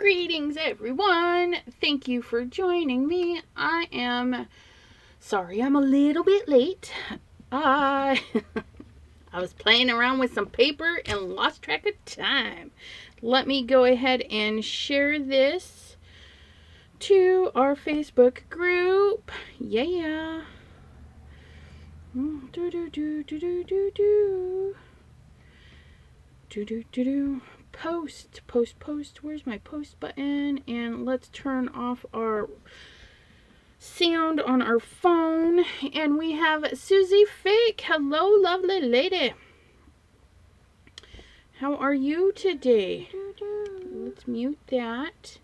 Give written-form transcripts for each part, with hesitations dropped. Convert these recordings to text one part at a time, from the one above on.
Greetings, everyone. Thank you for joining me. I am sorry I'm a little bit late. I was playing around with some paper and lost track of time. Let me go ahead and share this to our Facebook group. Yeah. Post. Where's my post button? And let's turn off our sound on our phone. And we have Susie Fake. Hello, lovely lady. How are you today? Let's mute that.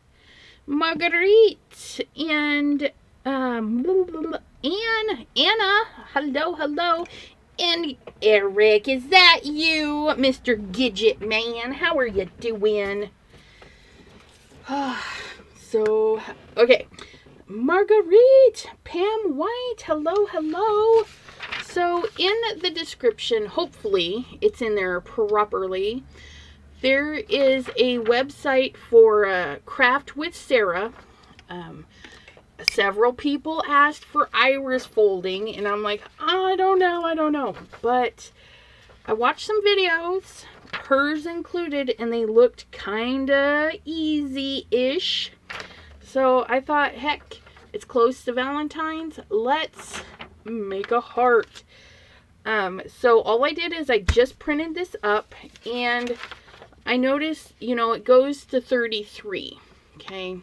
Marguerite and Anna. Hello. And Eric, is that you, Mr. Gidget Man? How are you doing? Okay. Marguerite, Pam White, hello. So in the description, hopefully it's in there properly, there is a website for Craft with Sarah. Several people asked for iris folding, and I'm like, I don't know. But I watched some videos, hers included, and they looked kinda easy-ish. So I thought, heck, it's close to Valentine's. Let's make a heart. So all I did is I just printed this up, and I noticed, it goes to 33, okay?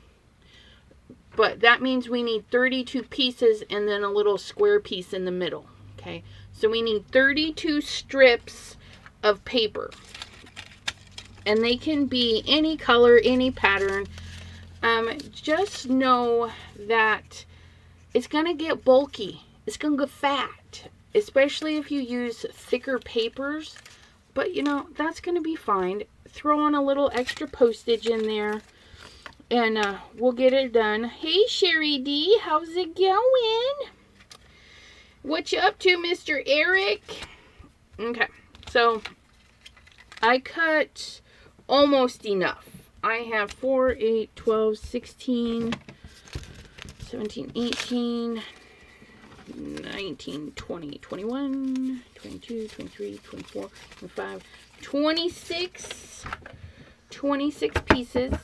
But that means we need 32 pieces and then a little square piece in the middle, okay? So we need 32 strips of paper. And they can be any color, any pattern. Just know that it's going to get bulky. It's going to get fat, especially if you use thicker papers. But, that's going to be fine. Throw on a little extra postage in there. And we'll get it done. Hey, Sherry D, how's it going? What you up to, Mr. Eric? Okay, so I cut almost enough. I have 4, 8, 12, 16, 17, 18, 19, 20, 21, 22, 23, 24, 25, 26 pieces.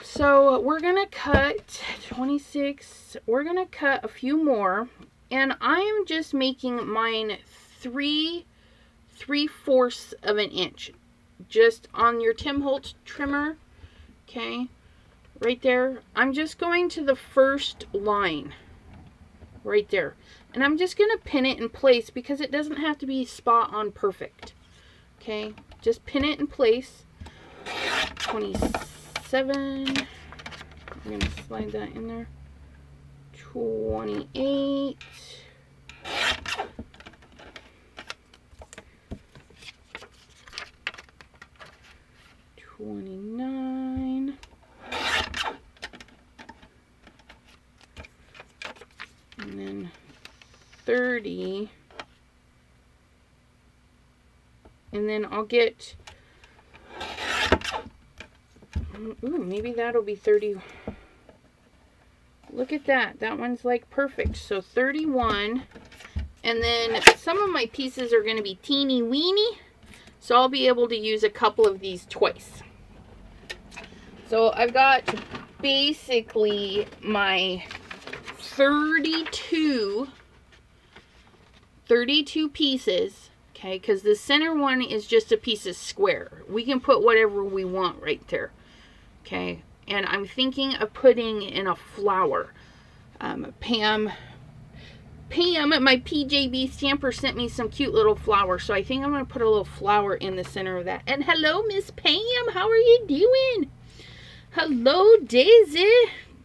So we're going to cut 26. We're going to cut a few more. And I am just making mine 3/4 of an inch. Just on your Tim Holtz trimmer. Okay. Right there. I'm just going to the first line. Right there. And I'm just going to pin it in place because it doesn't have to be spot on perfect. Okay. Just pin it in place. 27. I'm going to slide that in there. 28. 29. And then 30. And then I'll get... Ooh, maybe that'll be 30. Look at that. That one's like perfect. So 31. And then some of my pieces are going to be teeny weeny. So I'll be able to use a couple of these twice. So I've got basically my 32 pieces. Okay, because the center one is just a piece of square. We can put whatever we want right there. Okay, and I'm thinking of putting in a flower. Pam, my PJB stamper, sent me some cute little flowers, so I think I'm going to put a little flower in the center of that. And hello, Miss Pam, how are you doing? Hello, Daisy,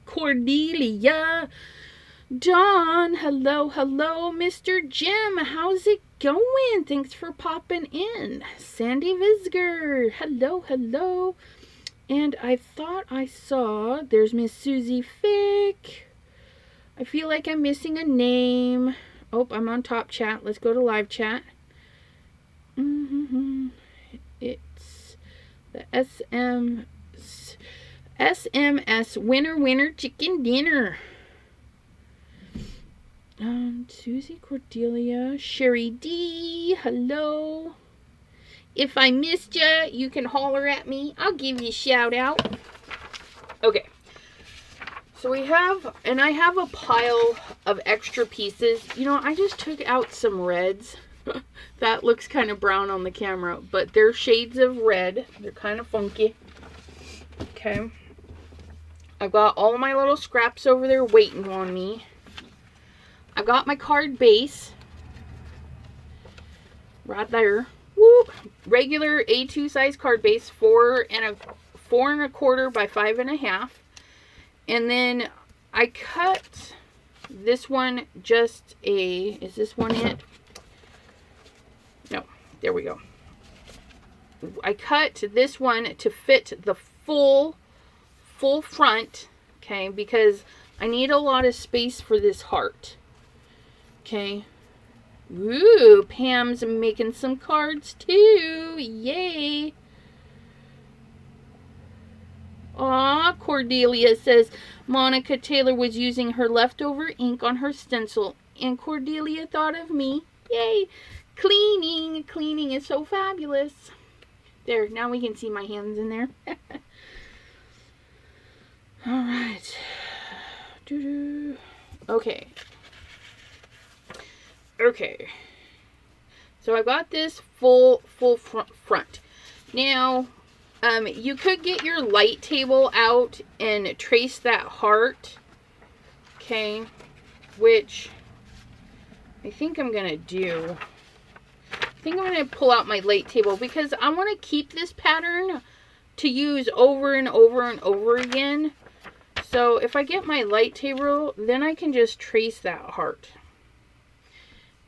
Cordelia, Dawn, hello, Mr. Jim, how's it going? Thanks for popping in. Sandy Visger, hello. And I thought I saw, there's Miss Susie Fick. I feel like I'm missing a name. Oh, I'm on top chat. Let's go to live chat. It's the SM SMS winner winner chicken dinner. Susie Cordelia, Sherry D, hello. If I missed ya, you can holler at me. I'll give you a shout out. Okay. So we have, and I have a pile of extra pieces. You know, I just took out some reds. That looks kind of brown on the camera, but they're shades of red. They're kind of funky. Okay. I've got all my little scraps over there waiting on me. I got my card base right there. Whoop. Regular A2 size card base, 4 1/4 by 5 1/2. And then I cut this one just is this one it? No, there we go. I cut this one to fit the full front, okay, because I need a lot of space for this heart. Okay. Ooh, Pam's making some cards too. Yay. Aw, Cordelia says Monica Taylor was using her leftover ink on her stencil, and Cordelia thought of me. Yay. Cleaning. Cleaning is so fabulous. There, now we can see my hands in there. All right. Okay. Okay. So I've got this full front. Now, you could get your light table out and trace that heart. Okay. Which I think I'm going to do. I think I'm going to pull out my light table because I want to keep this pattern to use over and over and over again. So if I get my light table, then I can just trace that heart.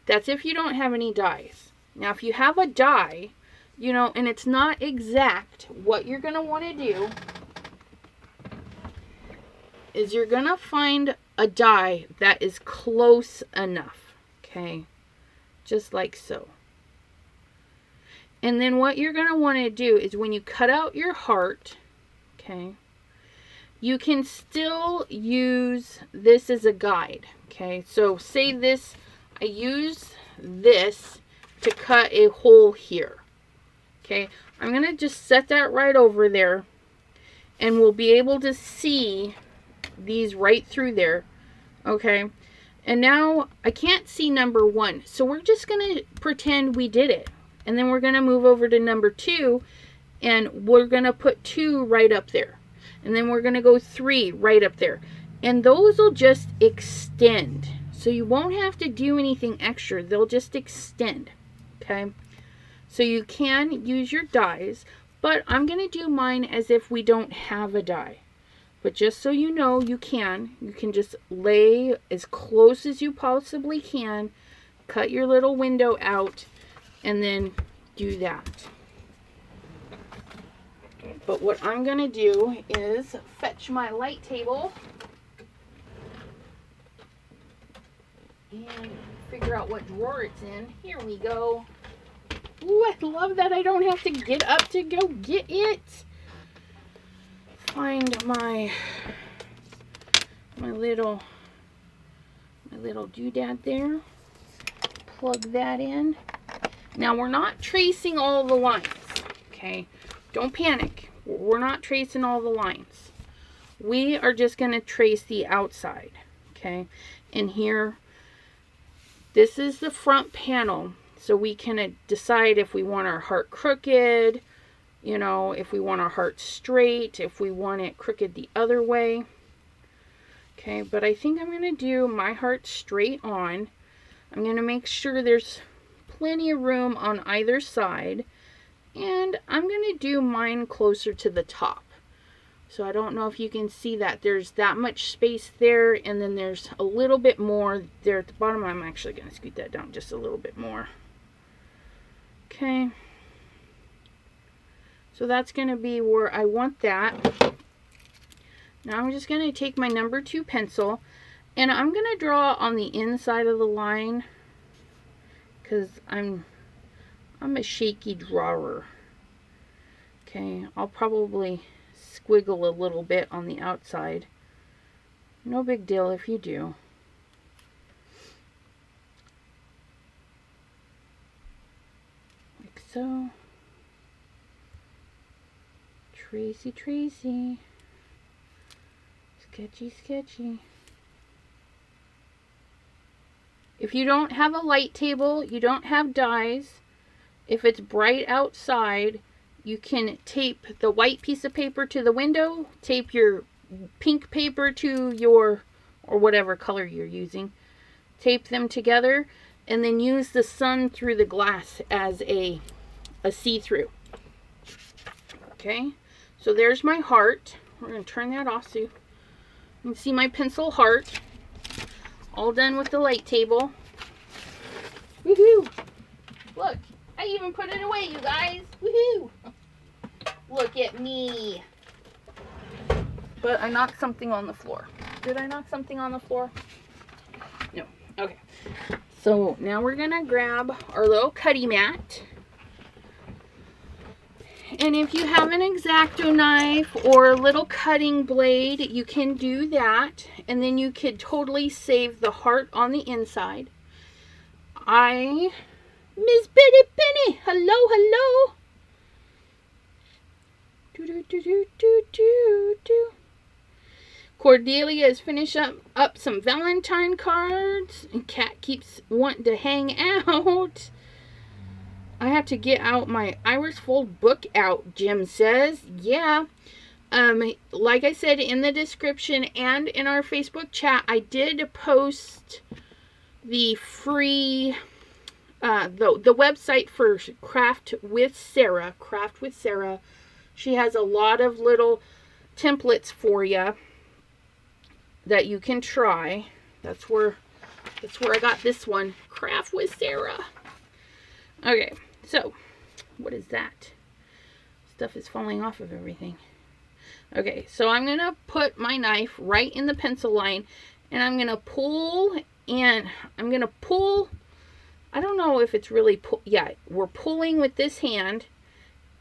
That's if you don't have any dies. Now, if you have a die, you know, and it's not exact, what you're going to want to do is you're going to find a die that is close enough. Okay. Just like so. And then what you're going to want to do is when you cut out your heart, okay, you can still use this as a guide. Okay. So say this, I use this to cut a hole here. Okay, I'm going to just set that right over there and we'll be able to see these right through there. Okay, and now I can't see number 1, so we're just going to pretend we did it. And then we're going to move over to number 2 and we're going to put 2 right up there. And then we're going to go 3 right up there. And those will just extend. So you won't have to do anything extra. They'll just extend. Okay. So you can use your dies. But I'm going to do mine as if we don't have a die. But just so you know, you can just lay as close as you possibly can. Cut your little window out. And then do that. But what I'm going to do is fetch my light table. And figure out what drawer it's in. Here we go. Ooh, I love that I don't have to get up to go get it. Find my little doodad there. Plug that in. Now we're not tracing all the lines. Okay, don't panic. We're not tracing all the lines. We are just going to trace the outside. Okay, and here. This is the front panel, so we can decide if we want our heart crooked, you know, if we want our heart straight, if we want it crooked the other way. Okay, but I think I'm going to do my heart straight on. I'm going to make sure there's plenty of room on either side, and I'm going to do mine closer to the top. So I don't know if you can see that. There's that much space there, and then there's a little bit more there at the bottom. I'm actually going to scoot that down just a little bit more. Okay. So that's going to be where I want that. Now I'm just going to take my number 2 pencil, and I'm going to draw on the inside of the line because I'm a shaky drawer. Okay, I'll probably squiggle a little bit on the outside. No big deal if you do. Like so. Tracy, Tracy. Sketchy, sketchy. If you don't have a light table, you don't have dies, if it's bright outside, you can tape the white piece of paper to the window, tape your pink paper to your, or whatever color you're using, tape them together, and then use the sun through the glass as a see-through. Okay, so there's my heart. We're going to turn that off so you can see my pencil heart. All done with the light table. Woohoo! Look, I even put it away, you guys. Woohoo! Look at me. But I knocked something on the floor. Did I knock something on the floor? No. Okay. So now we're gonna grab our little cutty mat. And if you have an X-Acto knife or a little cutting blade, you can do that. And then you could totally save the heart on the inside. Miss Bitty Penny, hello, hello. Cordelia is finishing up some Valentine cards. And Kat keeps wanting to hang out. I have to get out my Iris Fold book out, Jim says. Yeah. Like I said in the description and in our Facebook chat, I did post the free, the website for Craft with Sarah. Craft with Sarah. She has a lot of little templates for you that you can try. That's where I got this one. Craft with Sarah. Okay, so what is that? Stuff is falling off of everything. Okay, so I'm going to put my knife right in the pencil line, and I'm going to pull, and I'm going to pull, I don't know if it's really, yeah, we're pulling with this hand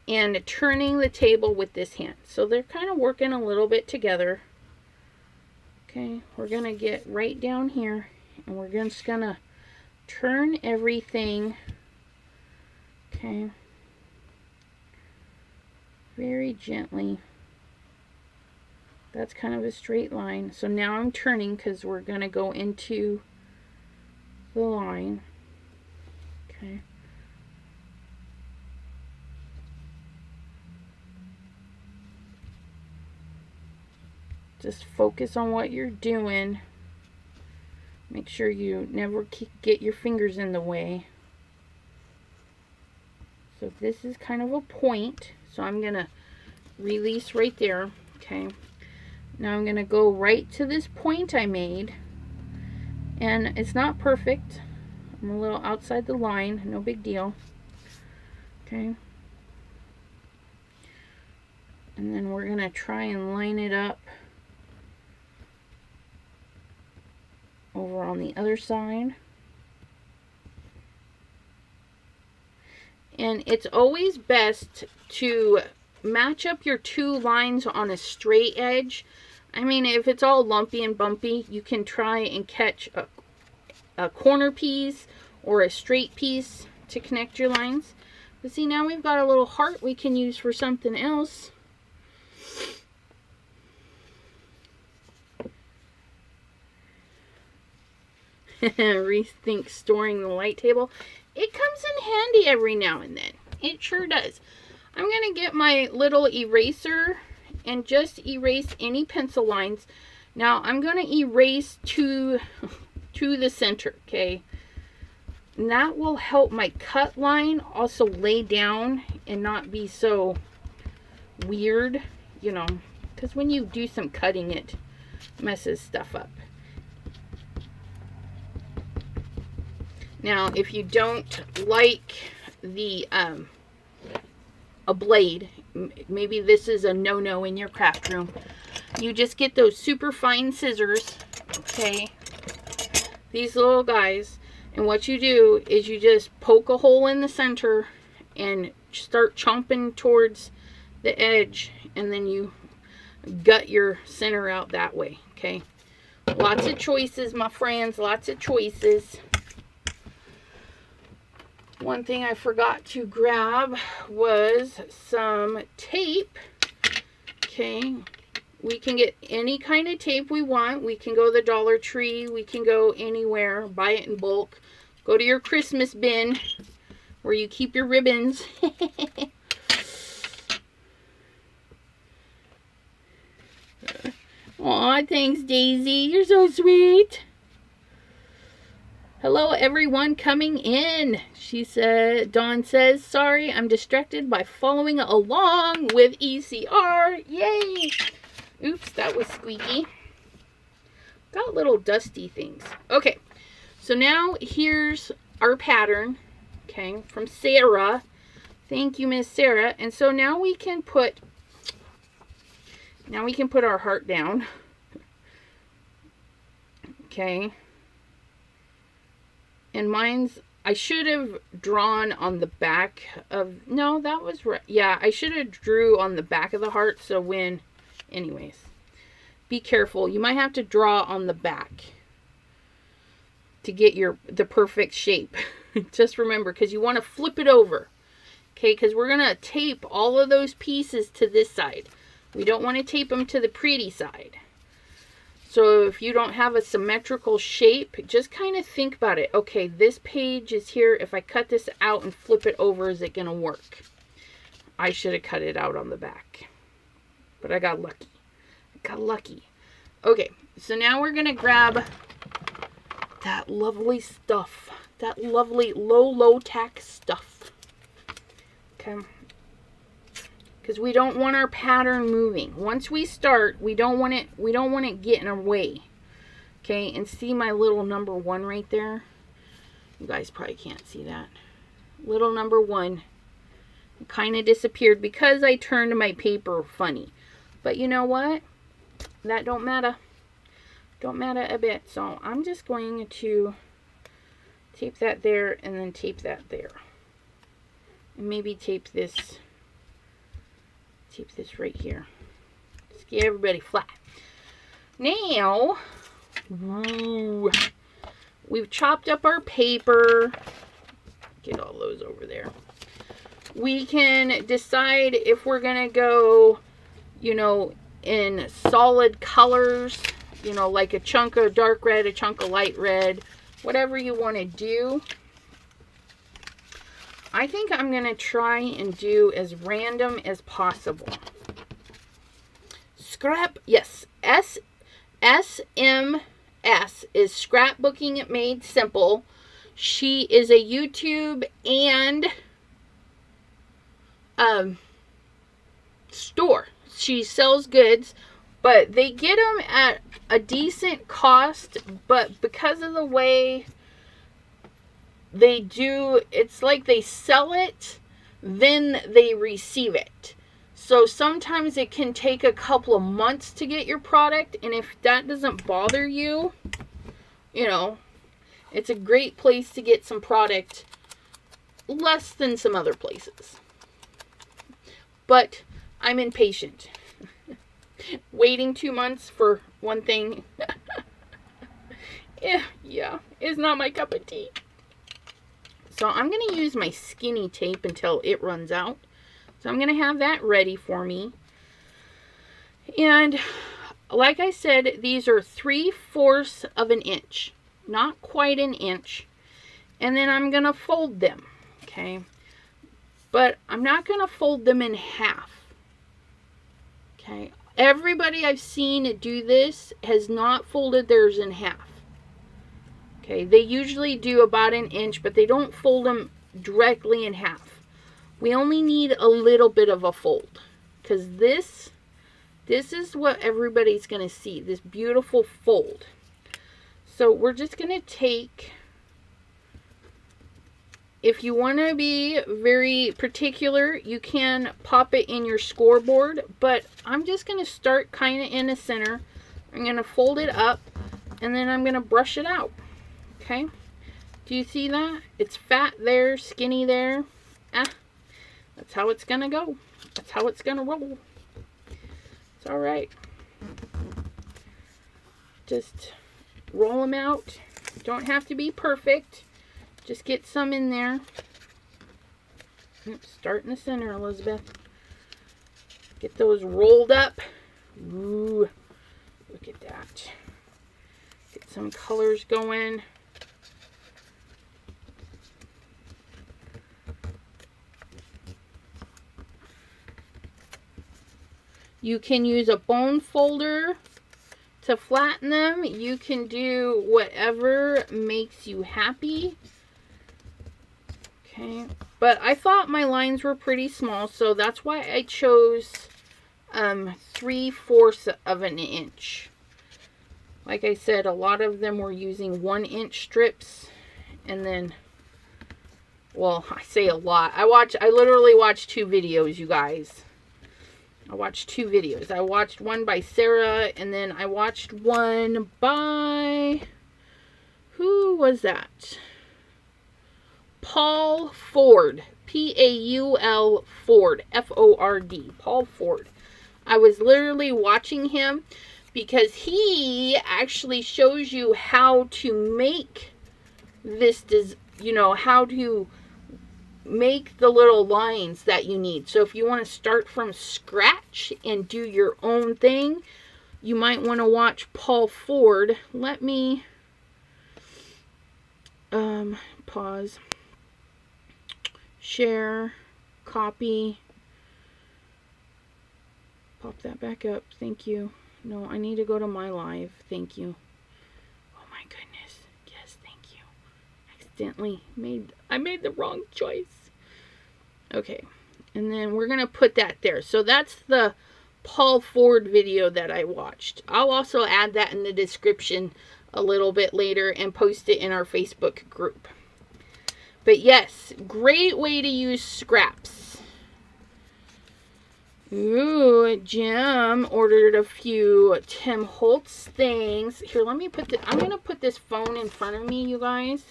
and turning the table with this hand. So they're kind of working a little bit together. Okay, we're going to get right down here, and we're just going to turn everything. Okay, very gently. That's kind of a straight line. So now I'm turning because we're going to go into the line. Okay. Just focus on what you're doing. Make sure you never get your fingers in the way. So this is kind of a point. So I'm going to release right there. Okay. Now I'm going to go right to this point I made. And it's not perfect. I'm a little outside the line. No big deal. Okay. And then we're going to try and line it up over on the other side. And it's always best to match up your two lines on a straight edge. I mean, if it's all lumpy and bumpy, you can try and catch a corner piece or a straight piece to connect your lines. But see, now we've got a little heart we can use for something else. Rethink storing the light table. It comes in handy every now and then. It sure does. I'm going to get my little eraser and just erase any pencil lines. Now I'm going to erase to the center, okay? And that will help my cut line also lay down and not be so weird, you know, because when you do some cutting, it messes stuff up. Now, if you don't like the a blade, maybe this is a no-no in your craft room, you just get those super fine scissors, okay, these little guys, and what you do is you just poke a hole in the center and start chomping towards the edge, and then you gut your center out that way, okay? Lots of choices, my friends, lots of choices. One thing I forgot to grab was some tape, okay? We can get any kind of tape we want. We can go to the Dollar Tree. We can go anywhere, buy it in bulk. Go to your Christmas bin where you keep your ribbons. Aw, thanks, Daisy. You're so sweet. Hello, everyone coming in. She said, Dawn says, sorry, I'm distracted by following along with ECR. Yay. Oops, that was squeaky. Got little dusty things. Okay, so now here's our pattern, okay, from Sarah. Thank you, Miss Sarah. And so now we can put our heart down. Okay. And mine's, I should have drawn on the back of, no, that was right. Yeah, I should have drew on the back of the heart. So when, anyways, be careful. You might have to draw on the back to get the perfect shape. Just remember, because you want to flip it over. Okay, because we're going to tape all of those pieces to this side. We don't want to tape them to the pretty side. So if you don't have a symmetrical shape, just kind of think about it. Okay, this page is here. If I cut this out and flip it over, is it going to work? I should have cut it out on the back. But I got lucky. Okay, so now we're going to grab that lovely stuff. That lovely low tack stuff. Okay. Because we don't want our pattern moving. Once we start, we don't want it getting away. Okay, and see my little number 1 right there? You guys probably can't see that. Little number 1 kind of disappeared because I turned my paper funny. But you know what? That don't matter. Don't matter a bit. So I'm just going to tape that there and then tape that there. And maybe tape this right here. Just get everybody flat. Now, we've chopped up our paper. Get all those over there. We can decide if we're going to go, you know, in solid colors, you know, like a chunk of dark red, a chunk of light red, whatever you want to do. I think I'm going to try and do as random as possible. Scrap, yes, SMS is Scrapbooking It Made Simple. She is a YouTube and store. She sells goods, but they get them at a decent cost, but because of the way they do, it's like they sell it, then they receive it. So sometimes it can take a couple of months to get your product, and if that doesn't bother you, you know, it's a great place to get some product less than some other places. But I'm impatient. Waiting 2 months for one thing, yeah, it's not my cup of tea. So I'm going to use my skinny tape until it runs out. So I'm going to have that ready for me. And like I said, these are 3/4 of an inch. Not quite an inch. And then I'm going to fold them. Okay. But I'm not going to fold them in half. Okay. Everybody I've seen do this has not folded theirs in half. Okay, they usually do about an inch, but they don't fold them directly in half. We only need a little bit of a fold, because this is what everybody's going to see, this beautiful fold. So we're just going to take, if you want to be very particular, you can pop it in your scoreboard, but I'm just going to start kind of in the center. I'm going to fold it up, and then I'm going to brush it out. Okay, do you see that? It's fat there, skinny there. That's how it's gonna go. That's how it's gonna roll. It's all right. Just roll them out. Don't have to be perfect. Just get some in there. Start in the center, Elizabeth. Get those rolled up. Ooh, look at that. Get some colors going. You can use a bone folder to flatten them. You can do whatever makes you happy. Okay, but I thought my lines were pretty small, so that's why I chose 3/4 of an inch. Like I said, a lot of them were using 1-inch strips, and then, well, I say a lot. I literally watched 2 videos, you guys. I watched 2 videos. I watched one by Sarah, and then I watched one by, who was that? Paul Ford. Paul Ford. Ford. Paul Ford. I was literally watching him because he actually shows you how to make this, you know, how to make the little lines that you need. So if you want to start from scratch and do your own thing, you might want to watch Paul Ford. Let me pause, share, copy, pop that back up. Thank you. No, I need to go to my live. Thank you. Oh my goodness. Yes, thank you. Accidentally I made the wrong choice. Okay, and then we're gonna put that there. So that's the Paul Ford video that I watched. I'll also add that in the description a little bit later and post it in our Facebook group. But yes, great way to use scraps. Ooh, Jim ordered a few Tim Holtz things. Here, let me put I'm going to put this phone in front of me, you guys.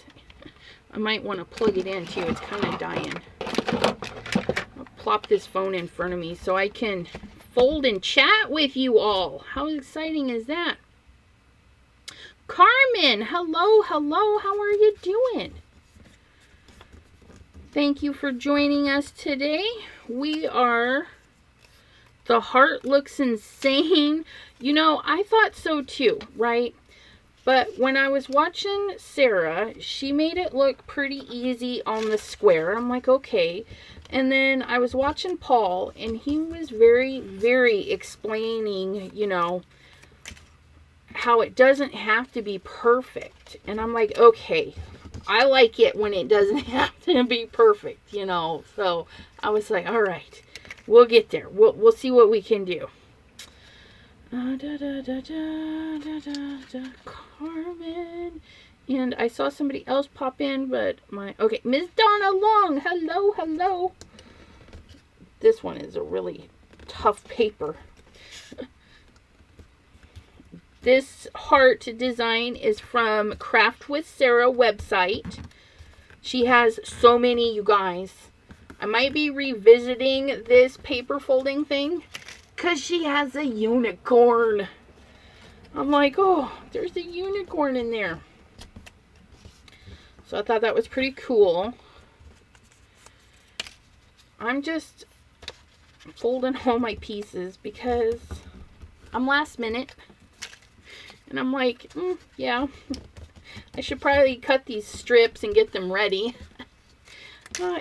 I might want to plug it in too. It's kind of dying. I'll plop this phone in front of me so I can fold and chat with you all. How exciting is that? Carmen, hello, hello. How are you doing? Thank you for joining us today. We are... The heart looks insane. You know, I thought so too, right? But when I was watching Sarah, she made it look pretty easy on the square. I'm like, okay. And then I was watching Paul, and he was very, very explaining, you know, how it doesn't have to be perfect. And I'm like, okay, I like it when it doesn't have to be perfect, you know. So I was like, all right. We'll get there. We'll see what we can do. Carmen. And I saw somebody else pop in, but okay, Miss Donna Long. Hello, hello. This one is a really tough paper. This heart design is from Craft with Sarah website. She has so many, you guys. I might be revisiting this paper folding thing because she has a unicorn. I'm like, oh, there's a unicorn in there. So I thought that was pretty cool. I'm just folding all my pieces because I'm last minute. And I'm like, yeah, I should probably cut these strips and get them ready.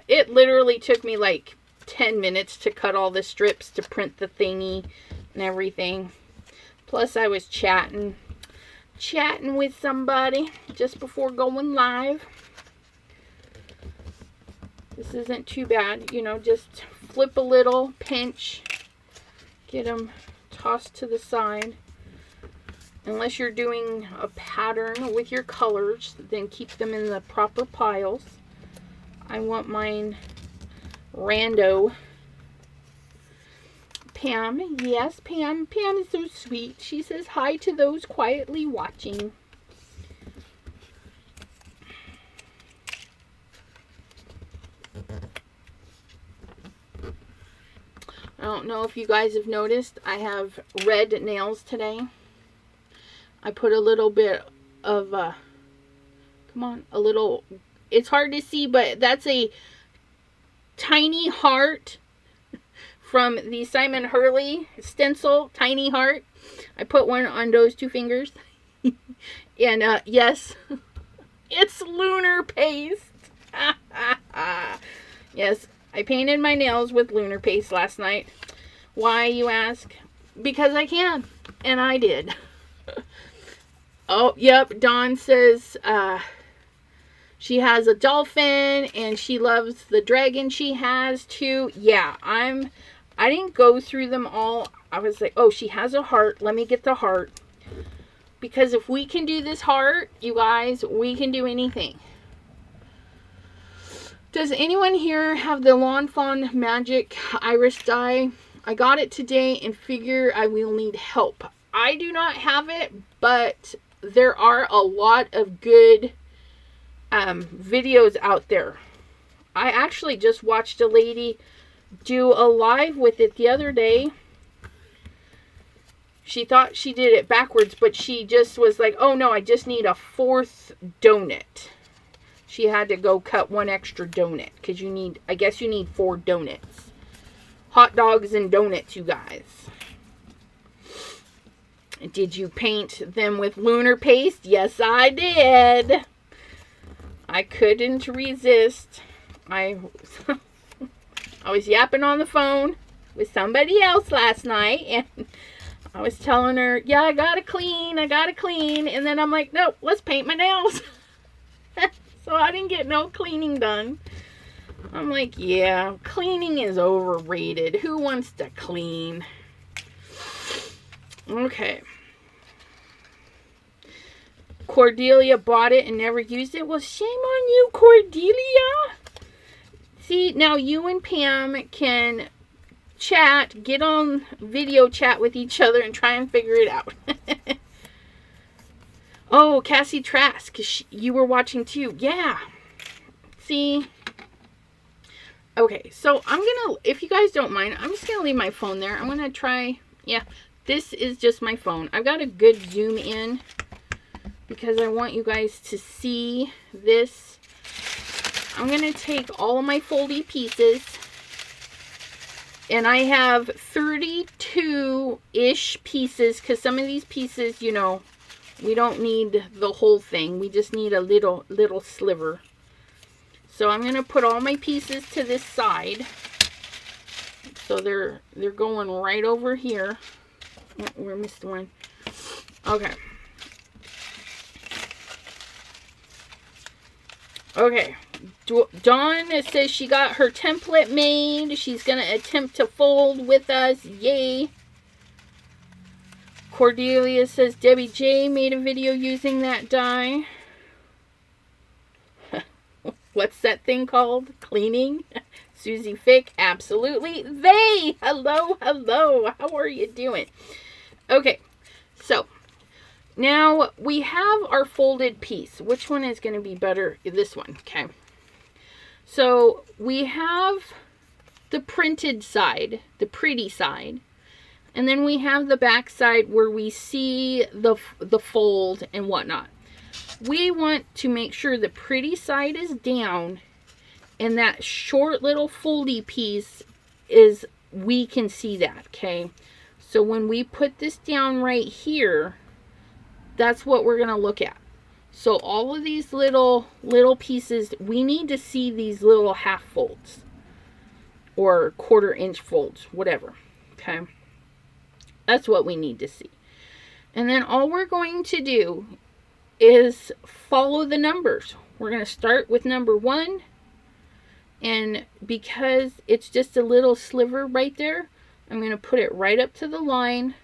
It literally took me like 10 minutes to cut all the strips to print the thingy and everything. Plus I was chatting with somebody just before going live. This isn't too bad, you know, just flip a little, pinch, get them tossed to the side. Unless you're doing a pattern with your colors, then keep them in the proper piles. I want mine rando. Pam, yes, Pam. Pam is so sweet. She says hi to those quietly watching. I don't know if you guys have noticed, I have red nails today. I put a little bit of, come on, a little, it's hard to see, but that's a tiny heart from the Simon Hurley stencil, tiny heart. I put one on those 2 fingers. And, yes, it's lunar paste. Yes, I painted my nails with lunar paste last night. Why, you ask? Because I can. And I did. Oh, yep. Dawn says she has a dolphin and she loves the dragon she has too. Yeah, I didn't go through them all. I was like, oh, she has a heart. Let me get the heart. Because if we can do this heart, you guys, we can do anything. Does anyone here have the Lawn Fawn Magic Iris die? I got it today and figure I will need help. I do not have it, but there are a lot of good videos out there. I actually just watched a lady do a live with it the other day. She thought she did it backwards, but she just was like, oh no, I just need a 4th donut. She had to go cut 1 extra donut because you need, I guess you need 4 donuts. Hot dogs and donuts, you guys. Did you paint them with lunar paste? Yes, I did. I couldn't resist. I was yapping on the phone with somebody else last night, and I was telling her, yeah, I gotta clean. And then I'm like, nope, let's paint my nails. So I didn't get no cleaning done. I'm like, yeah, cleaning is overrated. Who wants to clean? Okay. Cordelia bought it and never used it. Well, shame on you, Cordelia. See, now you and Pam can chat, get on video chat with each other and try and figure it out. Oh, Cassie Trask, you were watching too. Yeah. See? Okay, so I'm going to, if you guys don't mind, I'm just going to leave my phone there. I'm going to try, yeah, this is just my phone. I've got a good zoom in because I want you guys to see this. I'm going to take all of my foldy pieces, and I have 32-ish pieces because some of these pieces, you know, we don't need the whole thing. We just need a little sliver. So I'm going to put all my pieces to this side. So they're going right over here. Oh, we missed one. Okay. Okay. Dawn says she got her template made. She's going to attempt to fold with us. Yay. Cordelia says Debbie J made a video using that die. What's that thing called? Cleaning? Susie Fick, absolutely. They! Hello, hello. How are you doing? Okay, so now we have our folded piece. Which one is going to be better? This one, okay. So we have the printed side, the pretty side. And then we have the back side where we see the fold and whatnot. We want to make sure the pretty side is down and that short little foldy piece is, we can see that, okay? So when we put this down right here, that's what we're going to look at. So all of these little pieces, we need to see these little half folds or 1/4 inch folds, whatever, okay? That's what we need to see. And then all we're going to do is follow the numbers. We're going to start with number 1. And because it's just a little sliver right there, I'm going to put it right up to the line.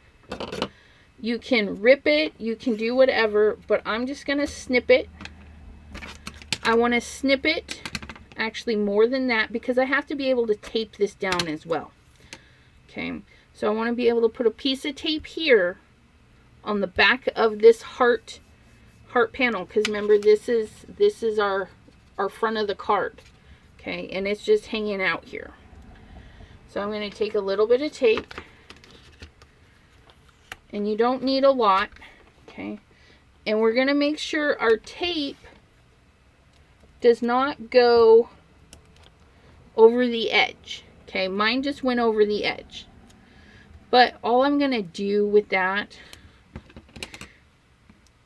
You can rip it. You can do whatever. But I'm just going to snip it. I want to snip it. Actually more than that, because I have to be able to tape this down as well. Okay. So I want to be able to put a piece of tape here on the back of this heart panel, because remember this is our front of the card, okay, and it's just hanging out here. So I'm going to take a little bit of tape, and you don't need a lot, okay? And we're going to make sure our tape does not go over the edge, okay? Mine just went over the edge. But all I'm going to do with that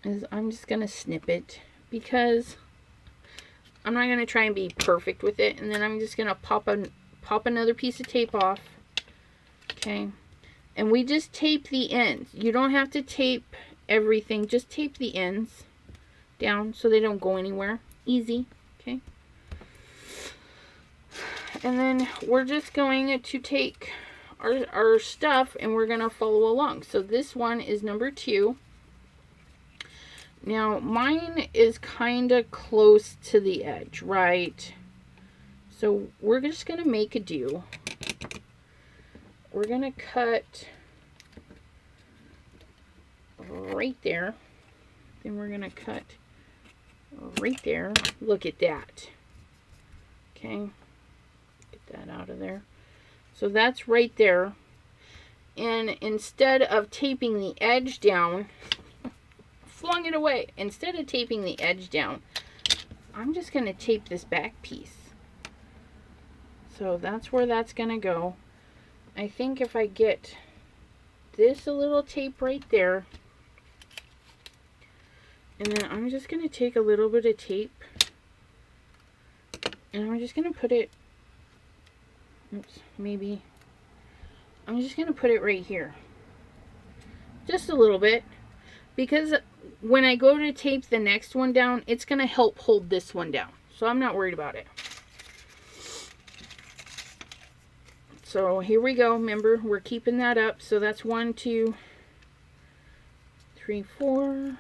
is I'm just going to snip it, because I'm not going to try and be perfect with it. And then I'm just going to pop another piece of tape off, okay? And we just tape the ends. You don't have to tape everything, just tape the ends down so they don't go anywhere. Easy, okay? And then we're just going to take our stuff and we're going to follow along. So this one is number 2. Now mine is kind of close to the edge, right? So we're just going to make a do. We're going to cut right there. Then we're going to cut right there. Look at that. Okay. Get that out of there. So that's right there. And instead of taping the edge down, flung it away. Instead of taping the edge down, I'm just going to tape this back piece. So that's where that's going to go. I think if I get this a little tape right there, and then I'm just going to take a little bit of tape, and I'm just going to put it, oops, maybe, I'm just going to put it right here. Just a little bit, because when I go to tape the next one down, it's going to help hold this one down. So I'm not worried about it. So here we go. Remember, we're keeping that up. So that's 1, 2, 3, 4.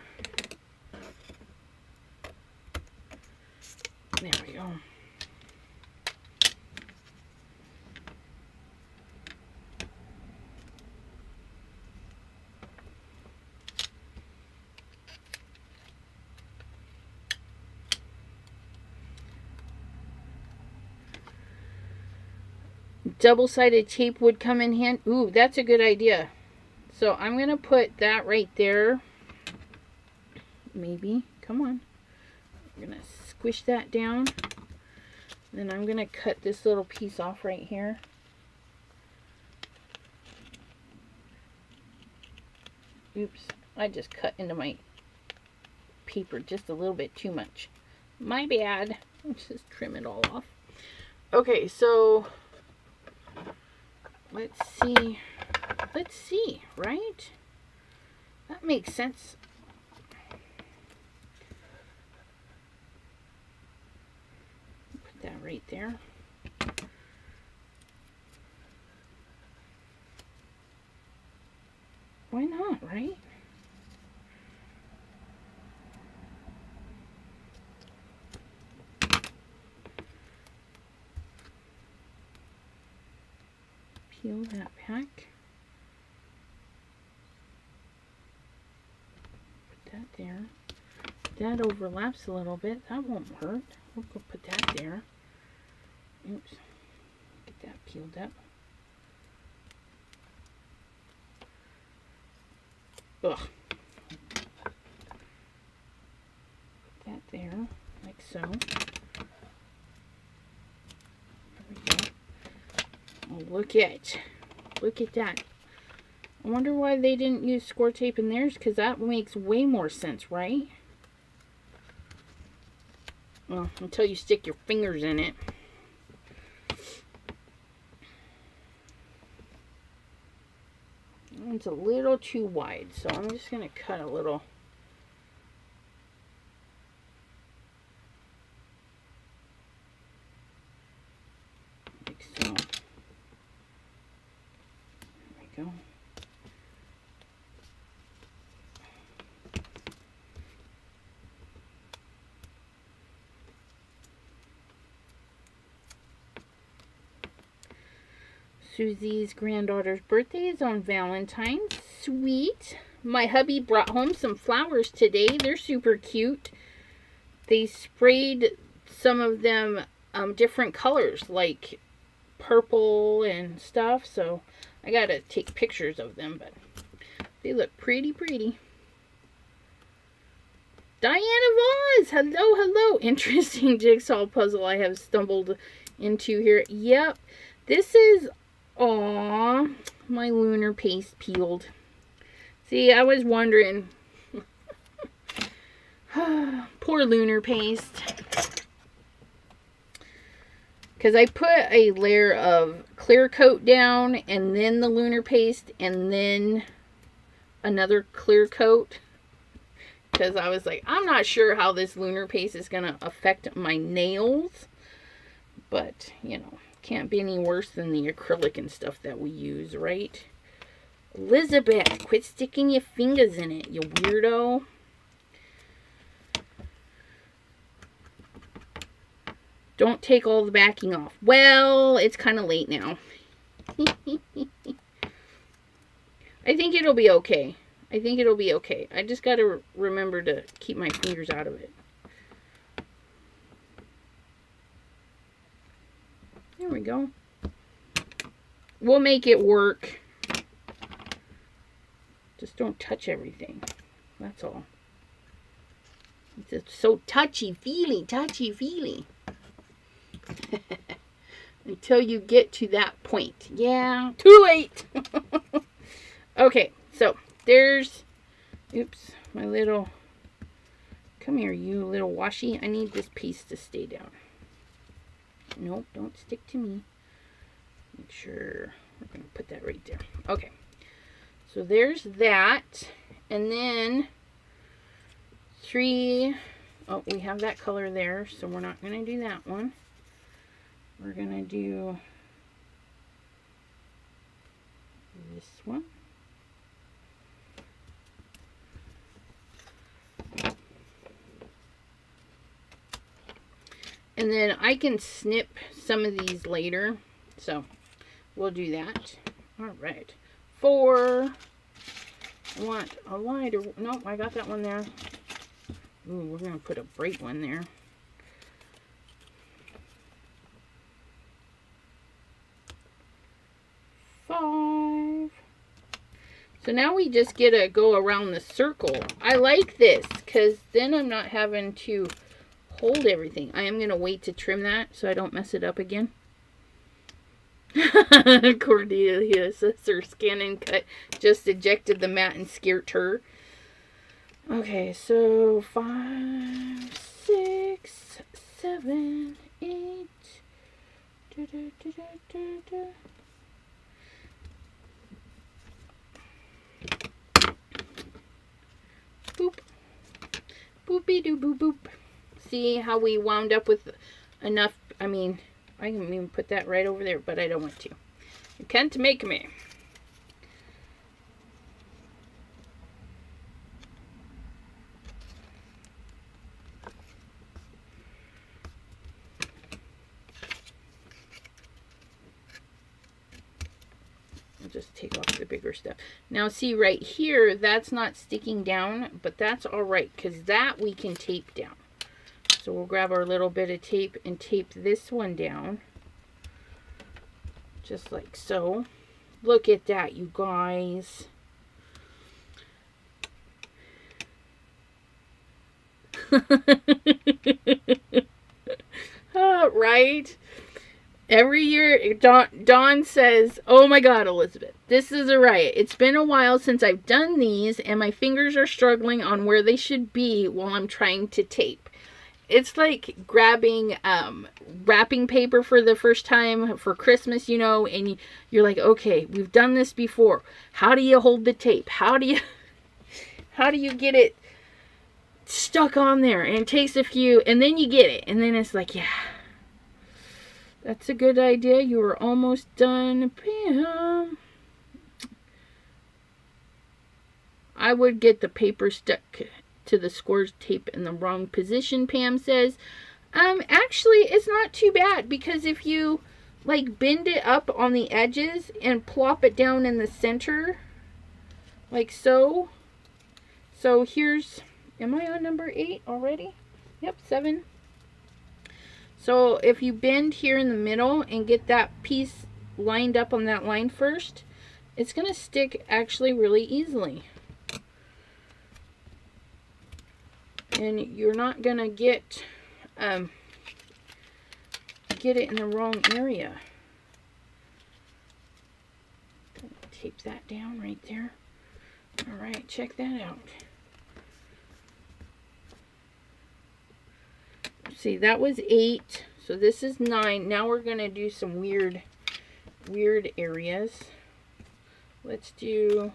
There we go. Double-sided tape would come in hand. Ooh, that's a good idea. So I'm going to put that right there. Maybe. Come on. I'm going to squish that down. Then I'm going to cut this little piece off right here. Oops. I just cut into my paper just a little bit too much. My bad. Let's just trim it all off. Okay, so let's see. Let's see, right? That makes sense. Put that right there. Why not, right? Peel that back. Put that there. That overlaps a little bit. That won't hurt. We'll go put that there. Oops. Get that peeled up. Ugh. Put that there, like so. There we go. Oh, look at that. I wonder why they didn't use score tape in theirs, because that makes way more sense, right? Well, until you stick your fingers in it. It's a little too wide, so I'm just going to cut a little. Like so. There we go. Susie's granddaughter's birthday is on Valentine's. Sweet. My hubby brought home some flowers today. They're super cute. They sprayed some of them different colors, like purple and stuff. So I gotta take pictures of them, but they look pretty. Diana Voss, hello, hello. Interesting jigsaw puzzle I have stumbled into here. Yep, this is, aw, my lunar paste peeled. See, I was wondering. Poor lunar paste. Because I put a layer of clear coat down, and then the lunar paste, and then another clear coat. Because I was like, I'm not sure how this lunar paste is going to affect my nails. But, you know, can't be any worse than the acrylic and stuff that we use, right? Elizabeth, quit sticking your fingers in it, you weirdo. Don't take all the backing off. Well, it's kind of late now. I think it'll be okay. I think it'll be okay. I just got to remember to keep my fingers out of it. There we go. We'll make it work. Just don't touch everything. That's all. It's so touchy-feely, touchy-feely. Until you get to that point. Yeah, too late. Okay, so there's, oops, my little, come here, you little washi. I need this piece to stay down. Nope, don't stick to me. Make sure we're going to put that right there. Okay, so there's that. And then oh, we have that color there, so we're not going to do that one. We're going to do this one. And then I can snip some of these later. So we'll do that. All right. 4. I want a lighter. Nope, I got that one there. Ooh, we're going to put a bright one there. 5. So now we just get to go around the circle. I like this because then I'm not having to hold everything. I am going to wait to trim that so I don't mess it up again. Cordelia says her scan and cut just ejected the mat and scared her. Okay, so 5, 6, 7, 8. Boop. Boopy doo boop boop. See how we wound up with enough? I mean, I can even put that right over there, but I don't want to. You can't make me. I'll just take off the bigger stuff. Now see right here, that's not sticking down, but that's all right because that we can tape down. So we'll grab our little bit of tape and tape this one down. Just like so. Look at that, you guys. Right? Every year, Dawn says, oh my God, Elizabeth, this is a riot. It's been a while since I've done these, and my fingers are struggling on where they should be while I'm trying to tape. It's like grabbing wrapping paper for the first time for Christmas, you know, and you're like, okay, we've done this before. How do you hold the tape? How do you get it stuck on there? And it takes a few, and then you get it, and then it's like, yeah. That's a good idea. You were almost done, Pam. I would get the paper stuck to the score's tape in the wrong position, Pam says. Actually, it's not too bad because if you, like, bend it up on the edges and plop it down in the center, like so. So here's, am I on number 8 already? Yep, 7. So if you bend here in the middle and get that piece lined up on that line first, it's going to stick actually really easily. And you're not going to get it in the wrong area. Tape that down right there. All right, check that out. See, that was 8, so this is 9. Now we're going to do some weird areas. Let's do,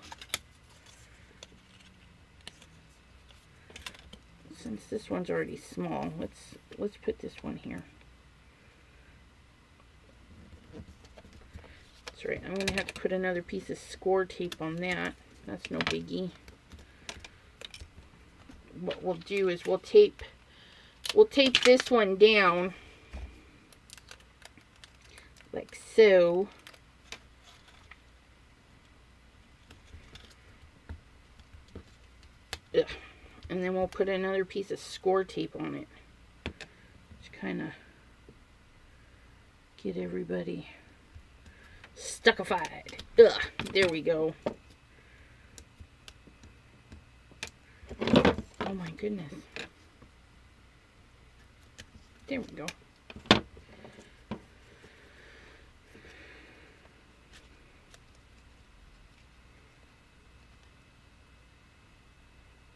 since this one's already small, let's put this one here. That's right. I'm going to have to put another piece of score tape on that. That's no biggie. What we'll do is we'll tape this one down like so. Ugh. And then we'll put another piece of score tape on it. Just kind of get everybody stuckified. Ugh, there we go. Oh my goodness. There we go.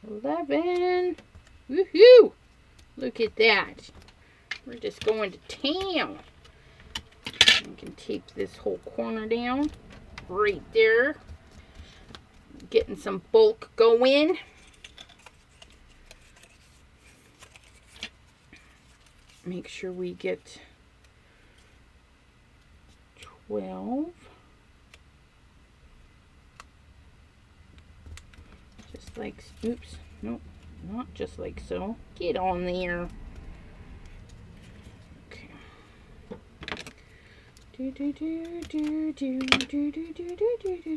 $11. Woohoo! Look at that. We're just going to town. I can tape this whole corner down right there. Getting some bulk going. Make sure we get 12. Just like, oops, nope, not just like so. Get on there.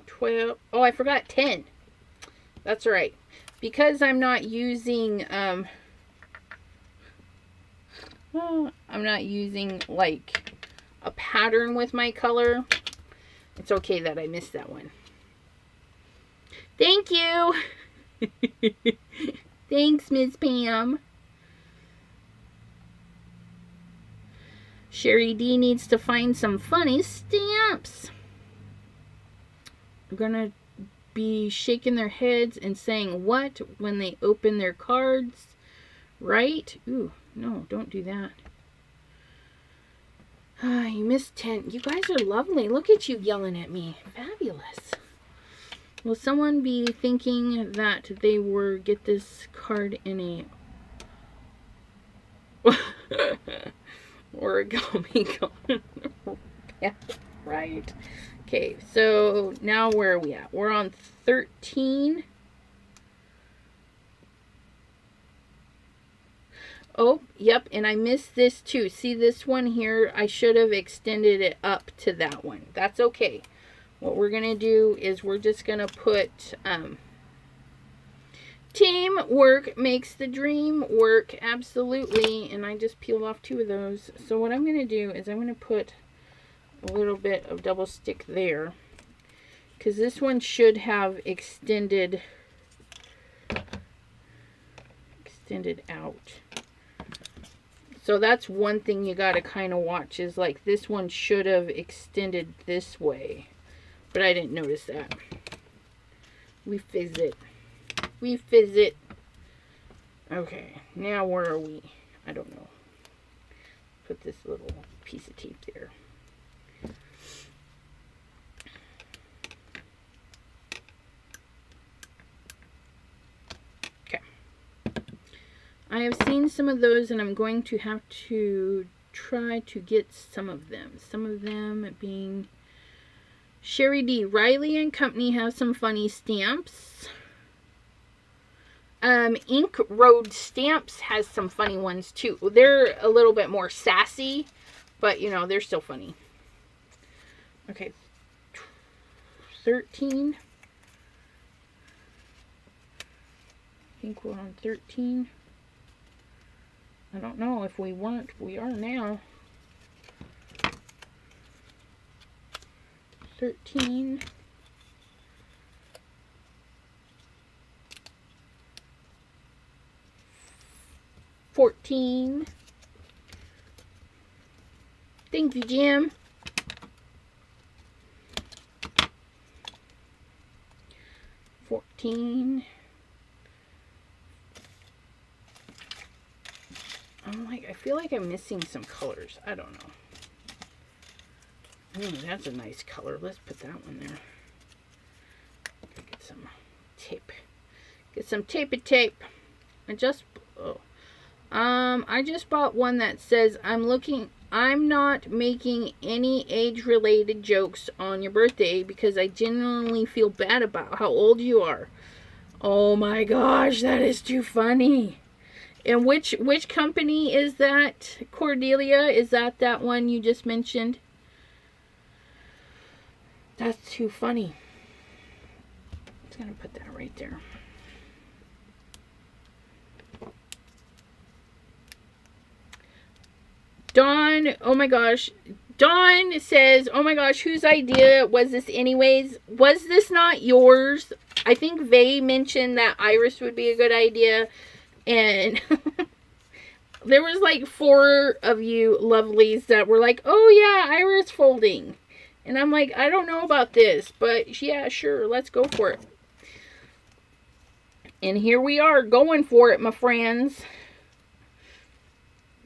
12. Oh, I forgot 10. That's right. Because I'm not using I'm not using like a pattern with my color. It's okay that I missed that one. Thank you. Thanks, Miss Pam. Sherry D needs to find some funny stamps. I'm gonna be shaking their heads and saying what when they open their cards, right? Ooh, no, don't do that. Ah, you missed 10. You guys are lovely. Look at you yelling at me. Fabulous. Will someone be thinking that they were get this card in a origami card? Yeah, right. Okay, so now where are we at? We're on 13. Oh, yep, and I missed this too. See this one here? I should have extended it up to that one. That's okay. What we're going to do is we're just going to put teamwork makes the dream work. Absolutely. And I just peeled off 2 of those. So what I'm going to do is I'm going to put a little bit of double stick there. Because this one should have extended out. So that's one thing you got to kind of watch is like this one should have extended this way. But I didn't notice that. We fizz it. We fizz it. Okay, now where are we? I don't know. Put this little piece of tape there. Okay. I have seen some of those and I'm going to have to try to get some of them. Some of them being Sherry D. Riley and Company have some funny stamps. Ink Road Stamps has some funny ones too. They're a little bit more sassy, but you know, they're still funny. Okay. 13. I think we're on 13. I don't know if we weren't. We are now. 13. 14. Thank you, Jim. 14. I'm like, I feel like I'm missing some colors. I don't know. Ooh, that's a nice color. Let's put that one there. Get some tape. Get some tape. I just bought one that says I'm not making any age-related jokes on your birthday because I genuinely feel bad about how old you are. Oh my gosh, that is too funny. And which company is that, Cordelia? Is that one you just mentioned? That's too funny. I'm just gonna put that right there. Dawn, oh my gosh. Dawn says, oh my gosh, whose idea was this anyways? Was this not yours? I think Vay mentioned that Iris would be a good idea. And there was like 4 of you lovelies that were like, oh yeah, Iris folding. And I'm like, I don't know about this, but yeah, sure, let's go for it. And here we are going for it, my friends.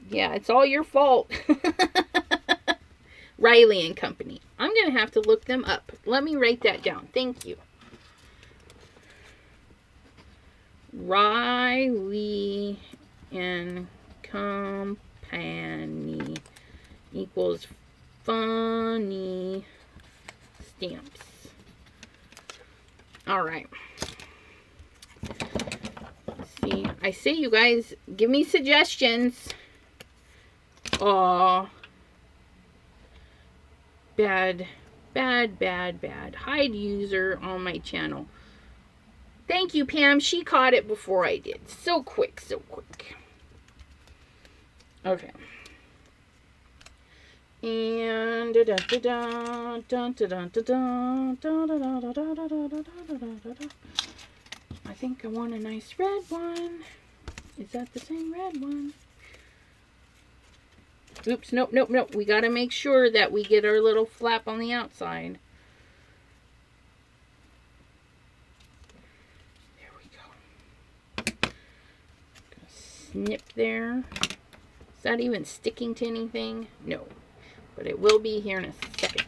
Yeah, it's all your fault. Riley and Company. I'm going to have to look them up. Let me write that down. Thank you. Riley and Company equals funny stamps. All right. Let's see. I say, you guys, give me suggestions. Aw. Bad. Hide user on my channel. Thank you, Pam. She caught it before I did. So quick. Okay. And I think I want a nice red one. Is that the same red one? Oops, nope. We got to make sure that we get our little flap on the outside. There we go. Snip there. Is that even sticking to anything? No. But it will be here in a second.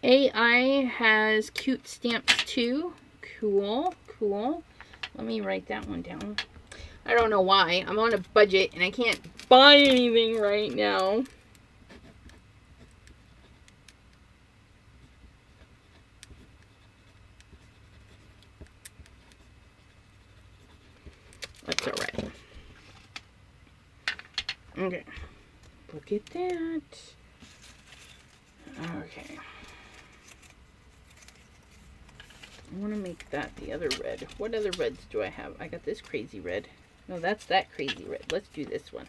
AI has cute stamps too. Cool. Let me write that one down. I don't know why. I'm on a budget and I can't buy anything right now. That's alright. Okay. Look at that. Okay. I want to make that the other red. What other reds do I have? I got this crazy red. No, that's that crazy red. Let's do this one.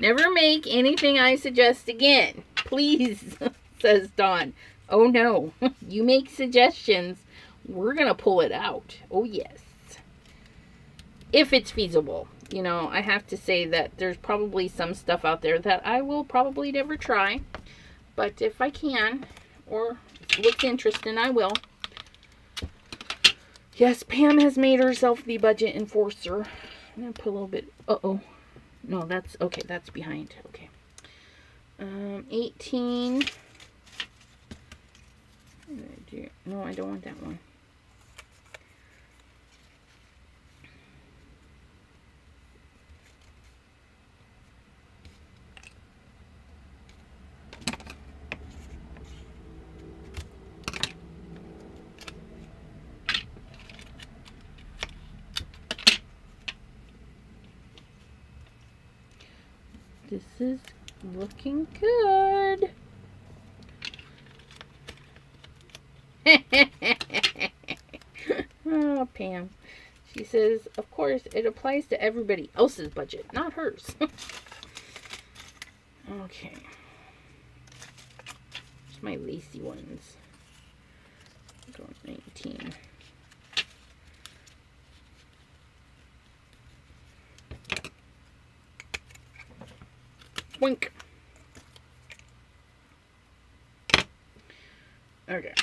Never make anything I suggest again. Please, says Dawn. Oh no, you make suggestions, we're going to pull it out. Oh yes. If it's feasible. You know, I have to say that there's probably some stuff out there that I will probably never try. But if I can, or looks interesting, I will. Yes, Pam has made herself the budget enforcer. I'm going to put a little bit, no, that's, okay, that's behind, okay. 18, no, I don't want that one. This is looking good. Oh, Pam. She says, of course, it applies to everybody else's budget, not hers. Okay. Here's my lacy ones. Going 19. Wink. Okay.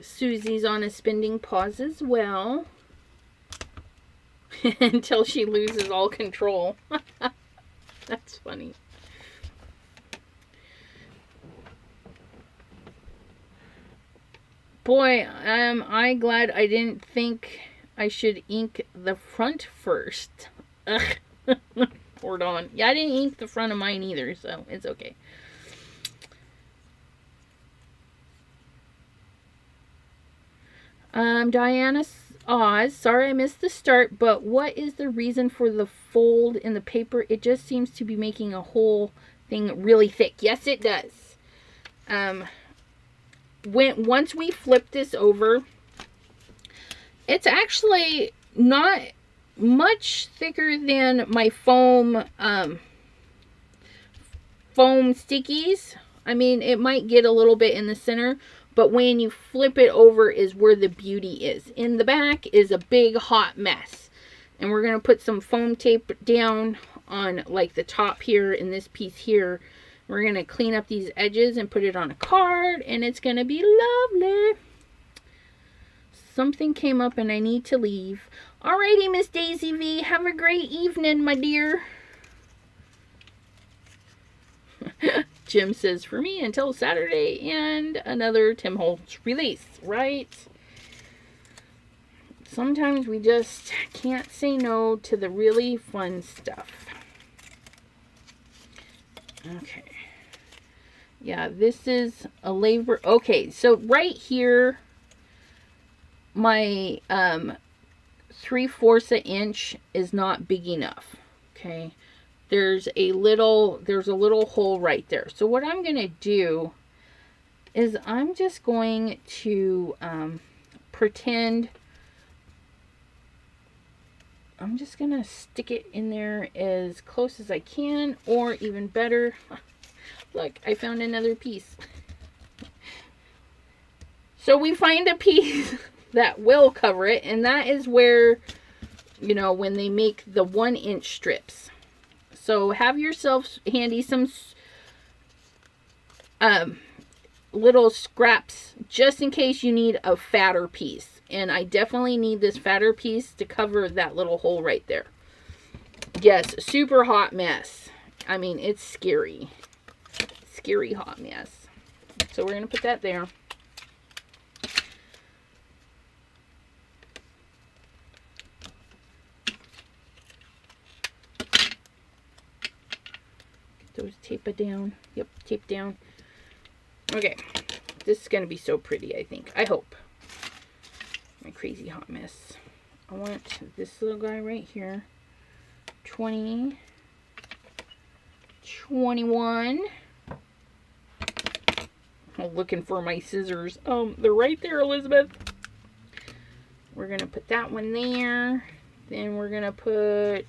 Susie's on a spending pause as well. Until she loses all control. That's funny. Boy, am I glad I didn't think I should ink the front first. Ugh. Poor Dawn. Yeah, I didn't ink the front of mine either, so it's okay. Diana Oz, sorry I missed the start, but what is the reason for the fold in the paper? It just seems to be making a whole thing really thick. Yes, it does. Once we flip this over, it's actually not much thicker than my foam stickies. I mean, it might get a little bit in the center, but when you flip it over is where the beauty is. In the back is a big hot mess. And we're going to put some foam tape down on like the top here in this piece here. We're going to clean up these edges and put it on a card, and it's going to be lovely. Something came up and I need to leave. Alrighty, Miss Daisy V. Have a great evening, my dear. Jim says, for me until Saturday and another Tim Holtz release, right? Sometimes we just can't say no to the really fun stuff. Okay. Yeah, this is a labor. Okay, so right here, my 3/4 inch is not big enough. Okay. There's a little hole right there. So what I'm going to do is I'm just going to pretend I'm just going to stick it in there as close as I can, or even better, look, I found another piece. So we find a piece that will cover it, and that is where, you know, when they make the 1 inch strips. So have yourself handy some little scraps just in case you need a fatter piece. And I definitely need this fatter piece to cover that little hole right there. Yes, super hot mess. I mean, it's scary. Scary hot mess. So we're going to put that there. Those tape it down. Yep, tape down. Okay. This is going to be so pretty, I think. I hope. My crazy hot mess. I want this little guy right here. 20. 21. I'm looking for my scissors. They're right there, Elizabeth. We're going to put that one there. Then we're going to put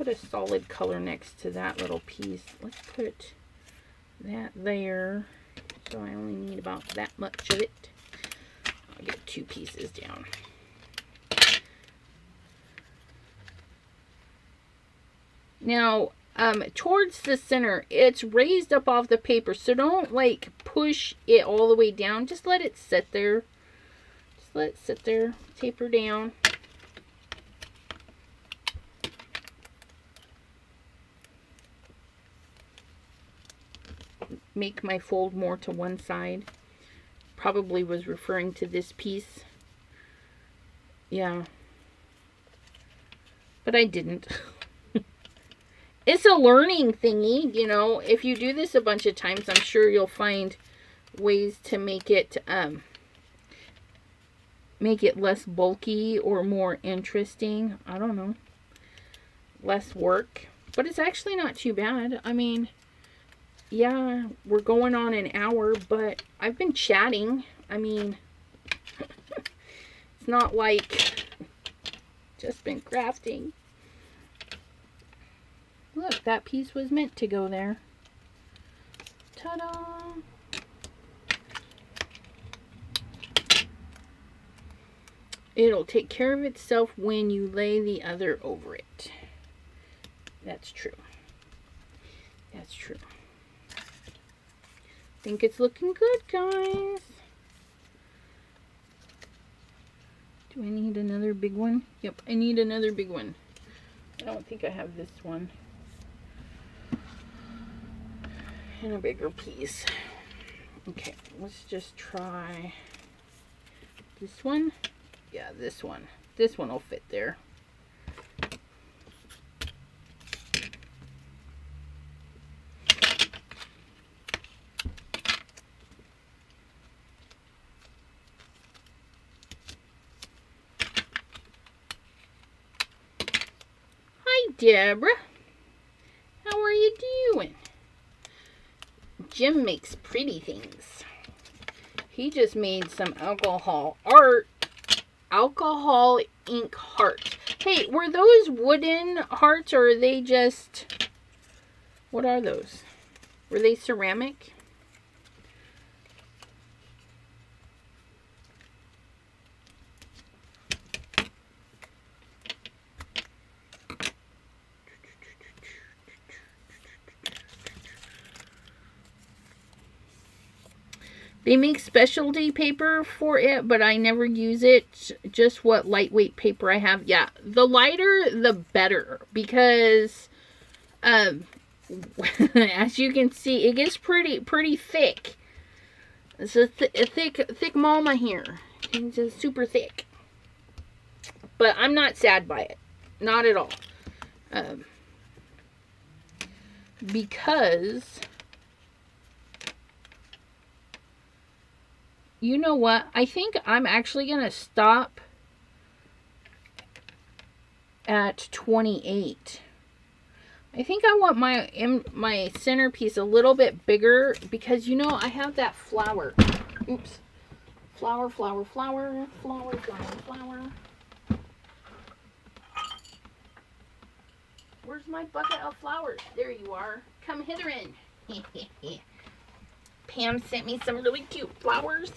a solid color next to that little piece. Let's put that there. So I only need about that much of it. I'll get 2 pieces down. Now, towards the center, it's raised up off the paper, so don't like push it all the way down. Just let it sit there. Just let it sit there. Taper down. Make my fold more to one side. Probably was referring to this piece. Yeah. But I didn't. it's a learning thingy, you know. If you do this a bunch of times, I'm sure you'll find ways to make it less bulky or more interesting. I don't know. Less work. But it's actually not too bad. I mean, yeah, we're going on an hour, but I've been chatting. I mean, it's not like just been crafting. Look, that piece was meant to go there. Ta-da! It'll take care of itself when you lay the other over it. That's true. That's true. Think it's looking good, guys. Do I need another big one? Yep, I need another big one. I don't think I have this one. And a bigger piece. Okay, let's just try this one. Yeah, this one. This one will fit there. Hi, Deborah. How are you doing? Jim makes pretty things. He just made some alcohol art. Alcohol ink hearts. Hey, were those wooden hearts or are they just... What are those? Were they ceramic? They make specialty paper for it, but I never use it. Just what lightweight paper I have. Yeah, the lighter, the better. Because, as you can see, it gets pretty thick. It's a thick mama here. It's just super thick. But I'm not sad by it. Not at all. Because... You know what? I think I'm actually going to stop at 28. I think I want my centerpiece a little bit bigger because, you know, I have that flower. Oops. Flower, flower, flower, flower, flower, flower. Where's my bucket of flowers? There you are. Come hither in. Pam sent me some really cute flowers.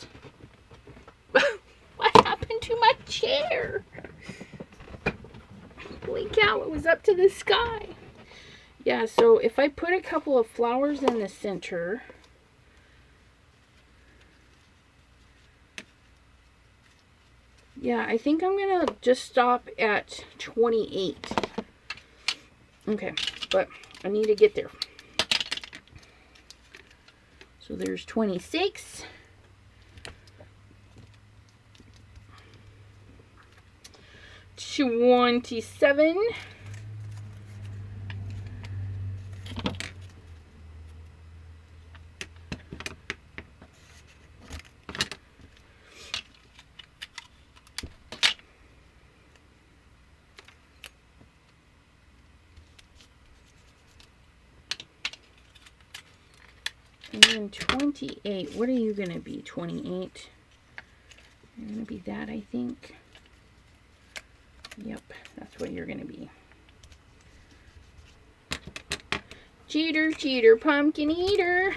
What happened to my chair? Holy cow, it was up to the sky. Yeah, so if I put a couple of flowers in the center. Yeah, I think I'm going to just stop at 28. Okay, but I need to get there. So there's 26. $27. And then 28. What are you going to be? 28. You're going to be that, I think. Yep, that's what you're going to be. Cheater, cheater, pumpkin eater.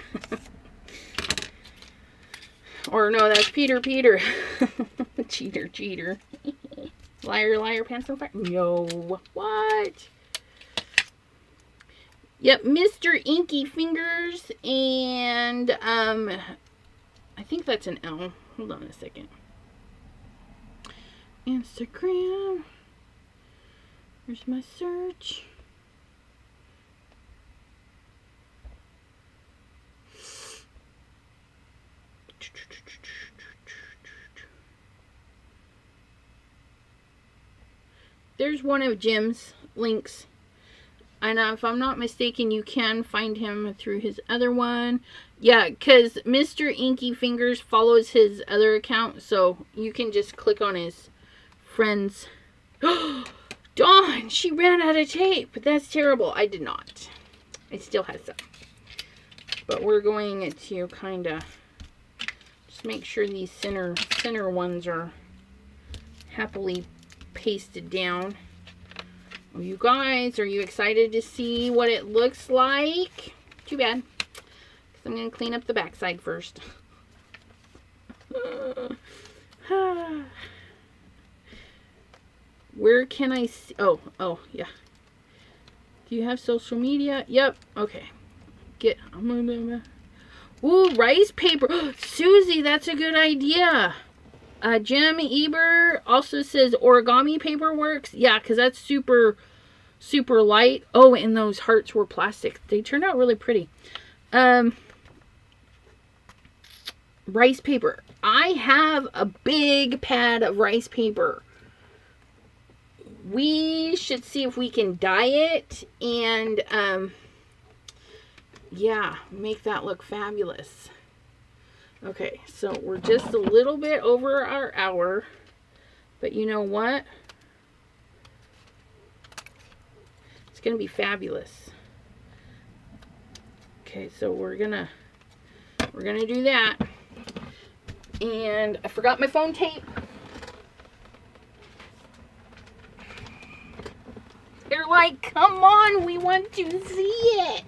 Or no, that's Peter, Peter. Cheater, cheater. Liar, liar, pants on fire. No. What? Yep, Mr. Inky Fingers, and I think that's an L. Hold on a second. Instagram. Where's my search? There's one of Jim's links. And if I'm not mistaken, you can find him through his other one. Yeah, because Mr. Inky Fingers follows his other account, so you can just click on his friends. Dawn, she ran out of tape. That's terrible. I did not. I still have some. But we're going to kind of just make sure these center ones are happily pasted down. Well, you guys, are you excited to see what it looks like? Too bad. I'm going to clean up the backside first. Where can I see? Oh, yeah. Do you have social media? Yep. Okay. Ooh, rice paper. Susie, that's a good idea. Jim Eber also says origami paper works. Yeah, because that's super light. Oh, and those hearts were plastic. They turned out really pretty. Rice paper. I have a big pad of rice paper. We should see if we can dye it and yeah, make that look fabulous. Okay, so we're just a little bit over our hour, but you know what? It's gonna be fabulous. Okay, so we're gonna do that. And I forgot my phone tape. They're like, come on, we want to see it.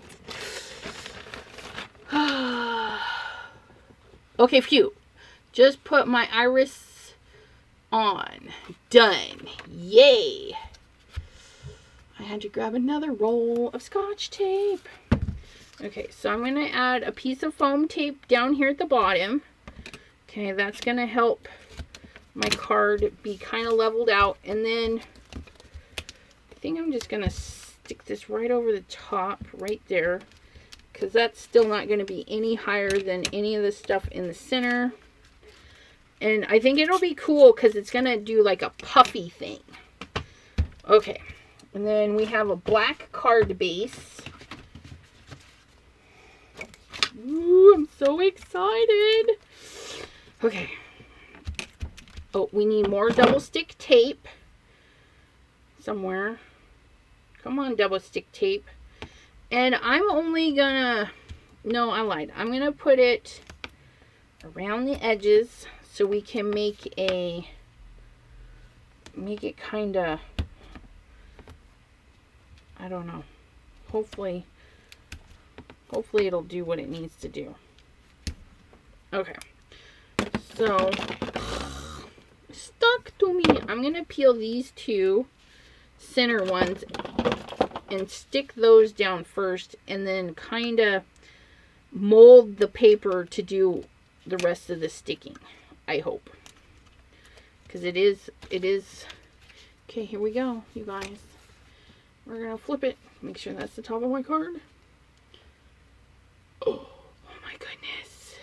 Okay, phew. Just put my iris on. Done. Yay. I had to grab another roll of Scotch tape. Okay, so I'm going to add a piece of foam tape down here at the bottom. Okay, that's going to help my card be kind of leveled out. And then I think I'm just going to stick this right over the top, right there. Because that's still not going to be any higher than any of the stuff in the center. And I think it'll be cool because it's going to do like a puffy thing. Okay. And then we have a black card base. Ooh, I'm so excited. Okay. Oh, we need more double stick tape. Somewhere. Come on, double stick tape. And I'm only gonna, no, I lied. I'm gonna put it around the edges so we can make it kind of, I don't know. Hopefully it'll do what it needs to do. Okay. So, stuck to me. I'm gonna peel these two center ones and stick those down first, and then kind of mold the paper to do the rest of the sticking, I hope. Because it is, okay, here we go, you guys. We're going to flip it, make sure that's the top of my card. Oh my goodness.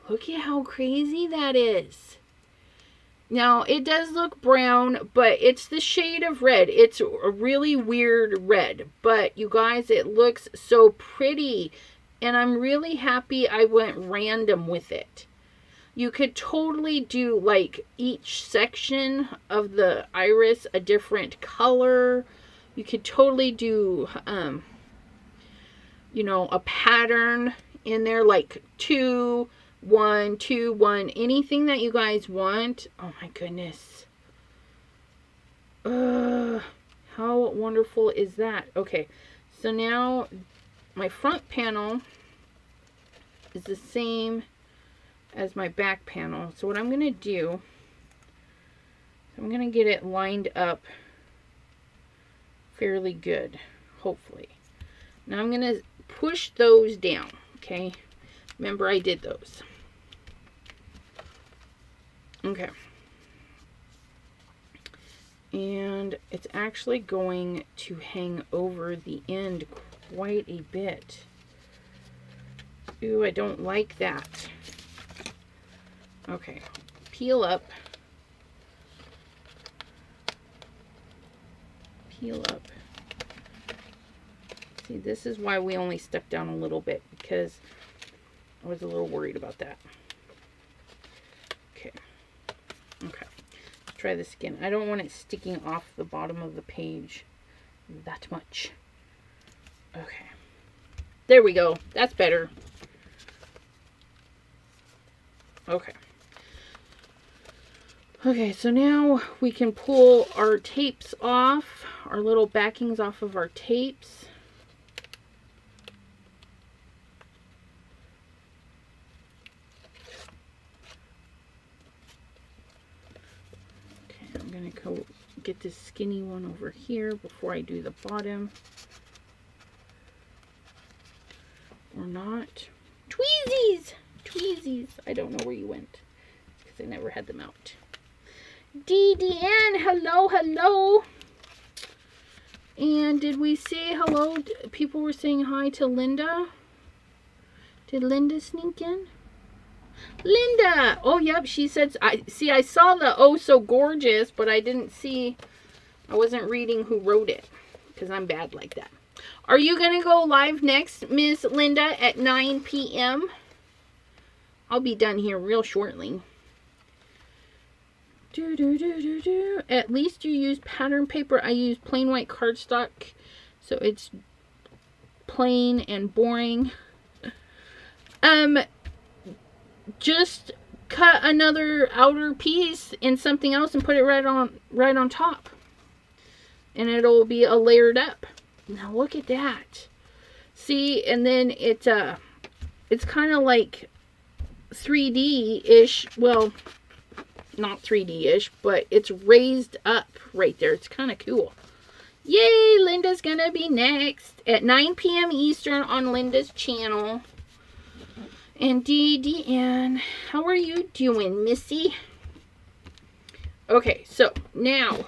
Look at how crazy that is. Now, it does look brown, but it's the shade of red. It's a really weird red. But, you guys, it looks so pretty. And I'm really happy I went random with it. You could totally do, like, each section of the iris a different color. You could totally do, you know, a pattern in there, like 2, 1, 2, 1, anything that you guys want. Oh my goodness. How wonderful is that? Okay, so now my front panel is the same as my back panel. So what I'm going to do, I'm going to get it lined up fairly good, hopefully. Now I'm going to push those down, okay? Remember, I did those. Okay. And it's actually going to hang over the end quite a bit. Ooh, I don't like that. Okay. Peel up. peel up. See, this is why we only stuck down a little bit, because I was a little worried about that. Okay. Okay. Let's try this again. I don't want it sticking off the bottom of the page that much. Okay. There we go. That's better. Okay. Okay, so now we can pull our tapes off, our little backings off of our tapes. Okay, I'm going to go get this skinny one over here before I do the bottom. Or not. Tweezies! Tweezies! I don't know where you went, because I never had them out. DDN, hello, hello. And did we say hello? People were saying hi to Linda. Did Linda sneak in? Linda! Oh, yep, she said, I saw the oh so gorgeous, but I didn't see, I wasn't reading who wrote it, because I'm bad like that. Are you going to go live next, Miss Linda, at 9 p.m.? I'll be done here real shortly. At least you use pattern paper. I use plain white cardstock, so it's plain and boring. Just cut another outer piece in something else and put it right on top, and it'll be a layered up. Now look at that. See, and then it's kind of like 3D-ish. Well, not 3D-ish, but it's raised up right there. It's kind of cool. Yay, Linda's gonna be next at 9 p.m. Eastern on Linda's channel. And DDN, how are you doing, Missy? Okay, so now,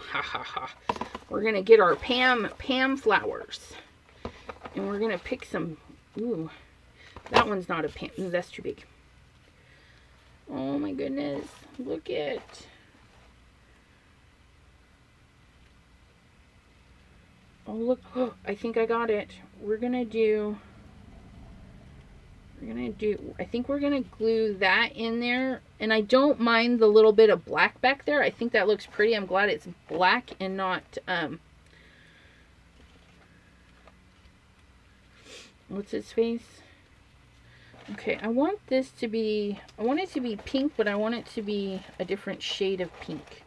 we're gonna get our Pam flowers, and we're gonna pick some. Ooh, that one's not a Pam. Ooh, that's too big. Oh my goodness, look at. Oh look, oh, I think I got it. I think we're gonna glue that in there, and I don't mind the little bit of black back there. I think that looks pretty. I'm glad it's black and not what's its face? Okay, I want it to be pink, but I want it to be a different shade of pink.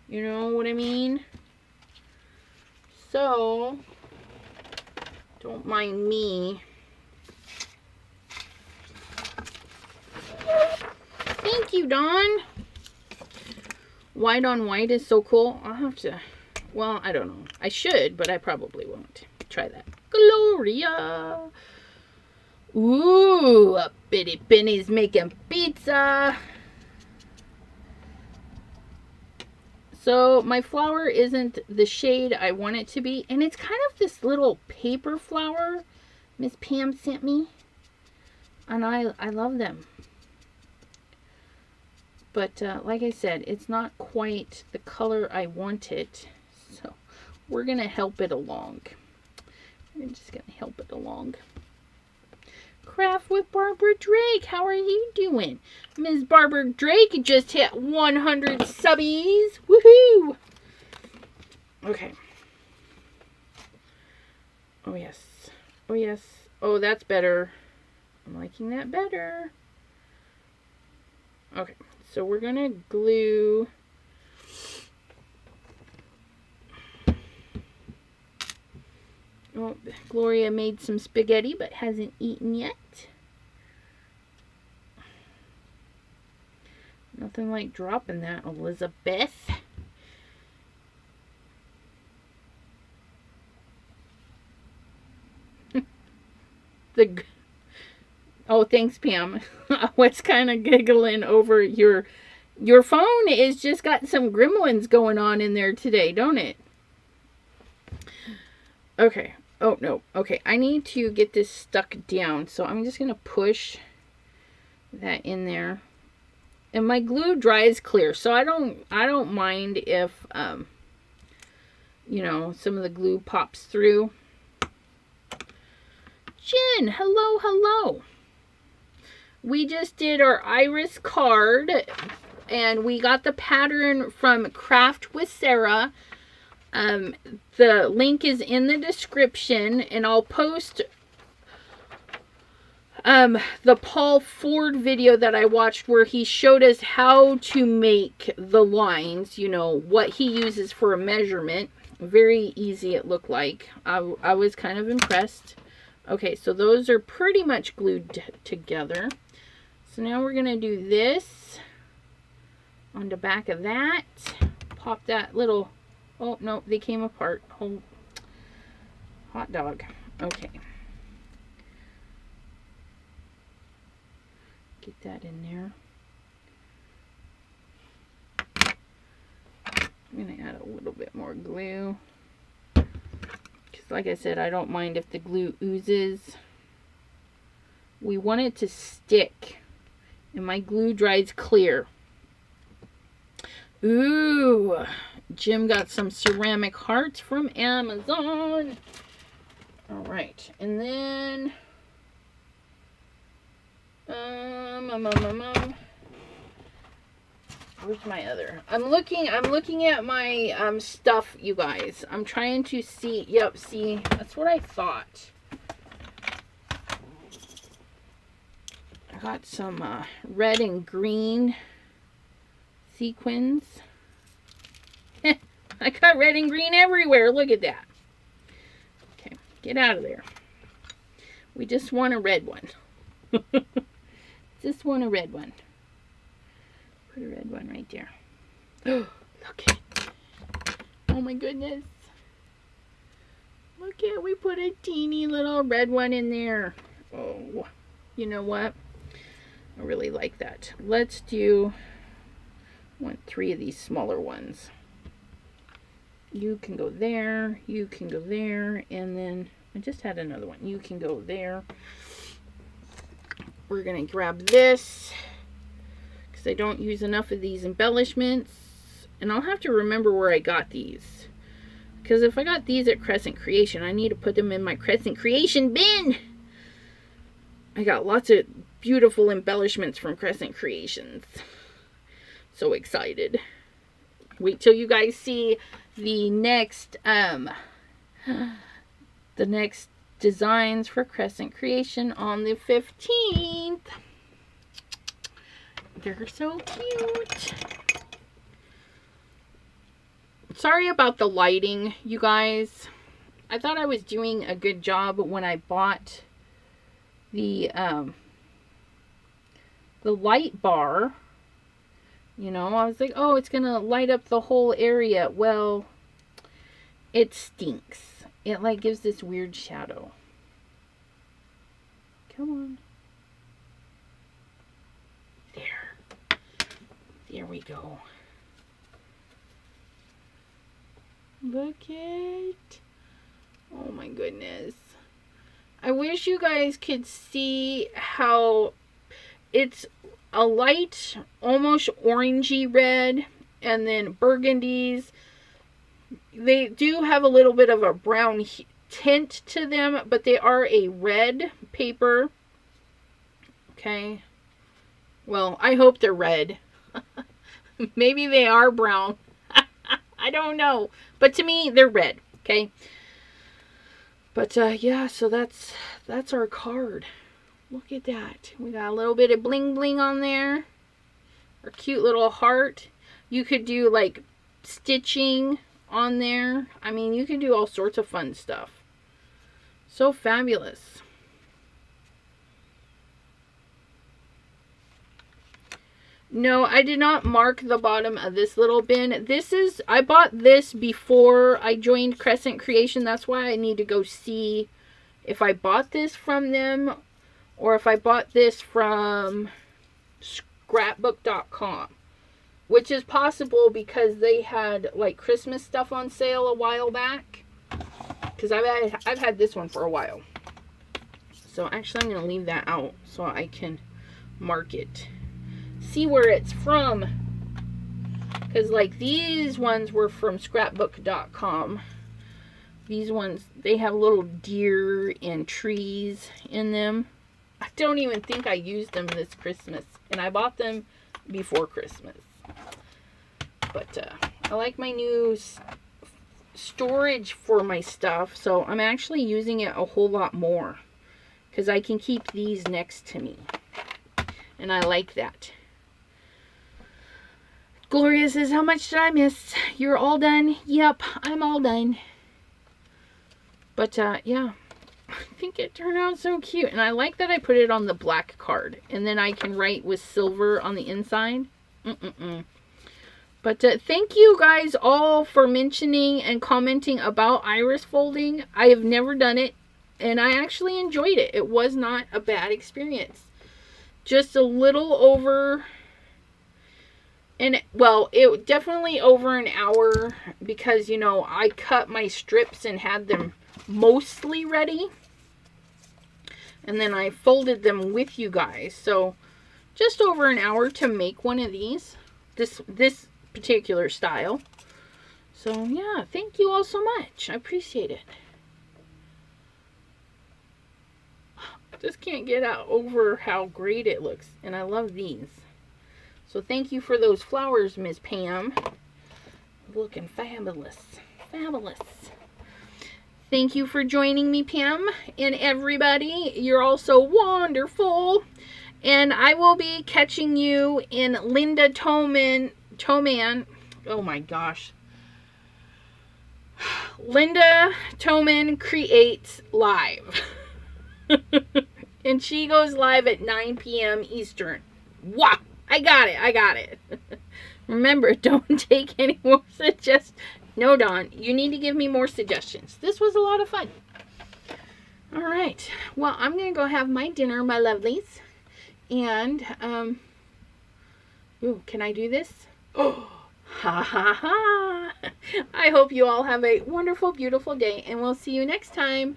You know what I mean? So, don't mind me. Thank you, Dawn. White on white is so cool. I'll have to, well, I don't know. I should, but I probably won't. Try that. Gloria. Ooh, Bitty Penny's making pizza. So my flower isn't the shade I want it to be. And it's kind of this little paper flower Miss Pam sent me. And I love them. But like I said, it's not quite the color I wanted. So we're going to help it along. We're just going to help it along. Craft with Barbara Drake. How are you doing? Ms. Barbara Drake just hit 100 subbies. Woohoo! Okay. Oh, yes. Oh, yes. Oh, that's better. I'm liking that better. Okay. So we're going to glue oh, Gloria made some spaghetti but hasn't eaten yet. Nothing like dropping that, Elizabeth. Oh, thanks, Pam. I was kind of giggling over your phone is just got some gremlins going on in there today, don't it? Okay. Oh, no. Okay, I need to get this stuck down, so I'm just going to push that in there. And my glue dries clear, so I don't mind if you know, some of the glue pops through. Jen, hello, hello. We just did our iris card, and we got the pattern from Craft with Sarah. The link is in the description, and I'll post the Paul Ford video that I watched where he showed us how to make the lines, you know, what he uses for a measurement. Very easy it looked like. I was kind of impressed. Okay, so those are pretty much glued together. So now we're going to do this on the back of that. Pop that little... Oh, no, they came apart. Oh, hot dog. Okay. Get that in there. I'm going to add a little bit more glue. Because like I said, I don't mind if the glue oozes. We want it to stick. And my glue dries clear. Ooh, Jim got some ceramic hearts from Amazon. All right, and then where's my other? I'm looking at my stuff, you guys. I'm trying to see. Yep, see, that's what I thought. I got some red and green sequins. I got red and green everywhere. Look at that. Okay, get out of there. We just want a red one. Just want a red one. Put a red one right there. Oh, look at it. Oh my goodness. Look at, we put a teeny little red one in there. Oh, you know what? I really like that. Let's do, I want 3 of these smaller ones. You can go there, you can go there, and then I just had another one. You can go there. We're going to grab this because I don't use enough of these embellishments. And I'll have to remember where I got these. Because if I got these at Crescent Creation, I need to put them in my Crescent Creation bin. I got lots of beautiful embellishments from Crescent Creations. So excited. Wait till you guys see the next designs for Crescent Creation on the 15th. They're so cute. Sorry about the lighting, you guys. I thought I was doing a good job when I bought the light bar. You know, I was like, oh, it's gonna light up the whole area. Well, it stinks. It like gives this weird shadow. Come on. There. There we go. Look at. Oh my goodness. I wish you guys could see how it's a light, almost orangey red, and then burgundies. They do have a little bit of a brown tint to them, but they are a red paper. Okay. Well, I hope they're red. Maybe they are brown. I don't know. But to me, they're red. Okay. But yeah, so that's our card. Look at that. We got a little bit of bling bling on there. Our cute little heart. You could do like stitching on there. I mean, you can do all sorts of fun stuff. So fabulous. No, I did not mark the bottom of this little bin. This is, I bought this before I joined Crescent Creation. That's why I need to go see if I bought this from them or if I bought this from scrapbook.com, which is possible because they had like Christmas stuff on sale a while back. Because I've had this one for a while. So actually I'm going to leave that out so I can mark it. See where it's from. Because like these ones were from scrapbook.com. These ones, they have little deer and trees in them. I don't even think I used them this Christmas. And I bought them before Christmas. But I like my new storage for my stuff. So I'm actually using it a whole lot more. Because I can keep these next to me. And I like that. Gloria says, how much did I miss? You're all done? Yep, I'm all done. But, yeah. I think it turned out so cute. And I like that I put it on the black card. And then I can write with silver on the inside. But thank you guys all for mentioning and commenting about iris folding. I have never done it. And I actually enjoyed it. It was not a bad experience. Just a little over... And, well, it definitely over an hour because, you know, I cut my strips and had them mostly ready. And then I folded them with you guys. So, just over an hour to make one of these. This particular style. So, yeah, thank you all so much. I appreciate it. Just can't get out over how great it looks. And I love these. So thank you for those flowers, Miss Pam. Looking fabulous. Fabulous. Thank you for joining me, Pam. And everybody, you're all so wonderful. And I will be catching you in Linda Toman. Oh my gosh. Linda Toman Creates Live. And she goes live at 9 p.m. Eastern. Wow. I got it. Remember, don't take any more suggestions. No, Dawn, you need to give me more suggestions. This was a lot of fun. All right. Well, I'm going to go have my dinner, my lovelies. And, ooh, can I do this? Oh, ha, ha, ha. I hope you all have a wonderful, beautiful day. And we'll see you next time.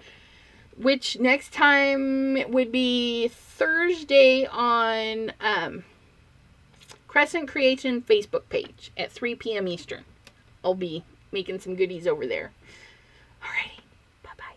Which next time would be Thursday on, Crescent Creation Facebook page at 3 p.m. Eastern. I'll be making some goodies over there. Alrighty.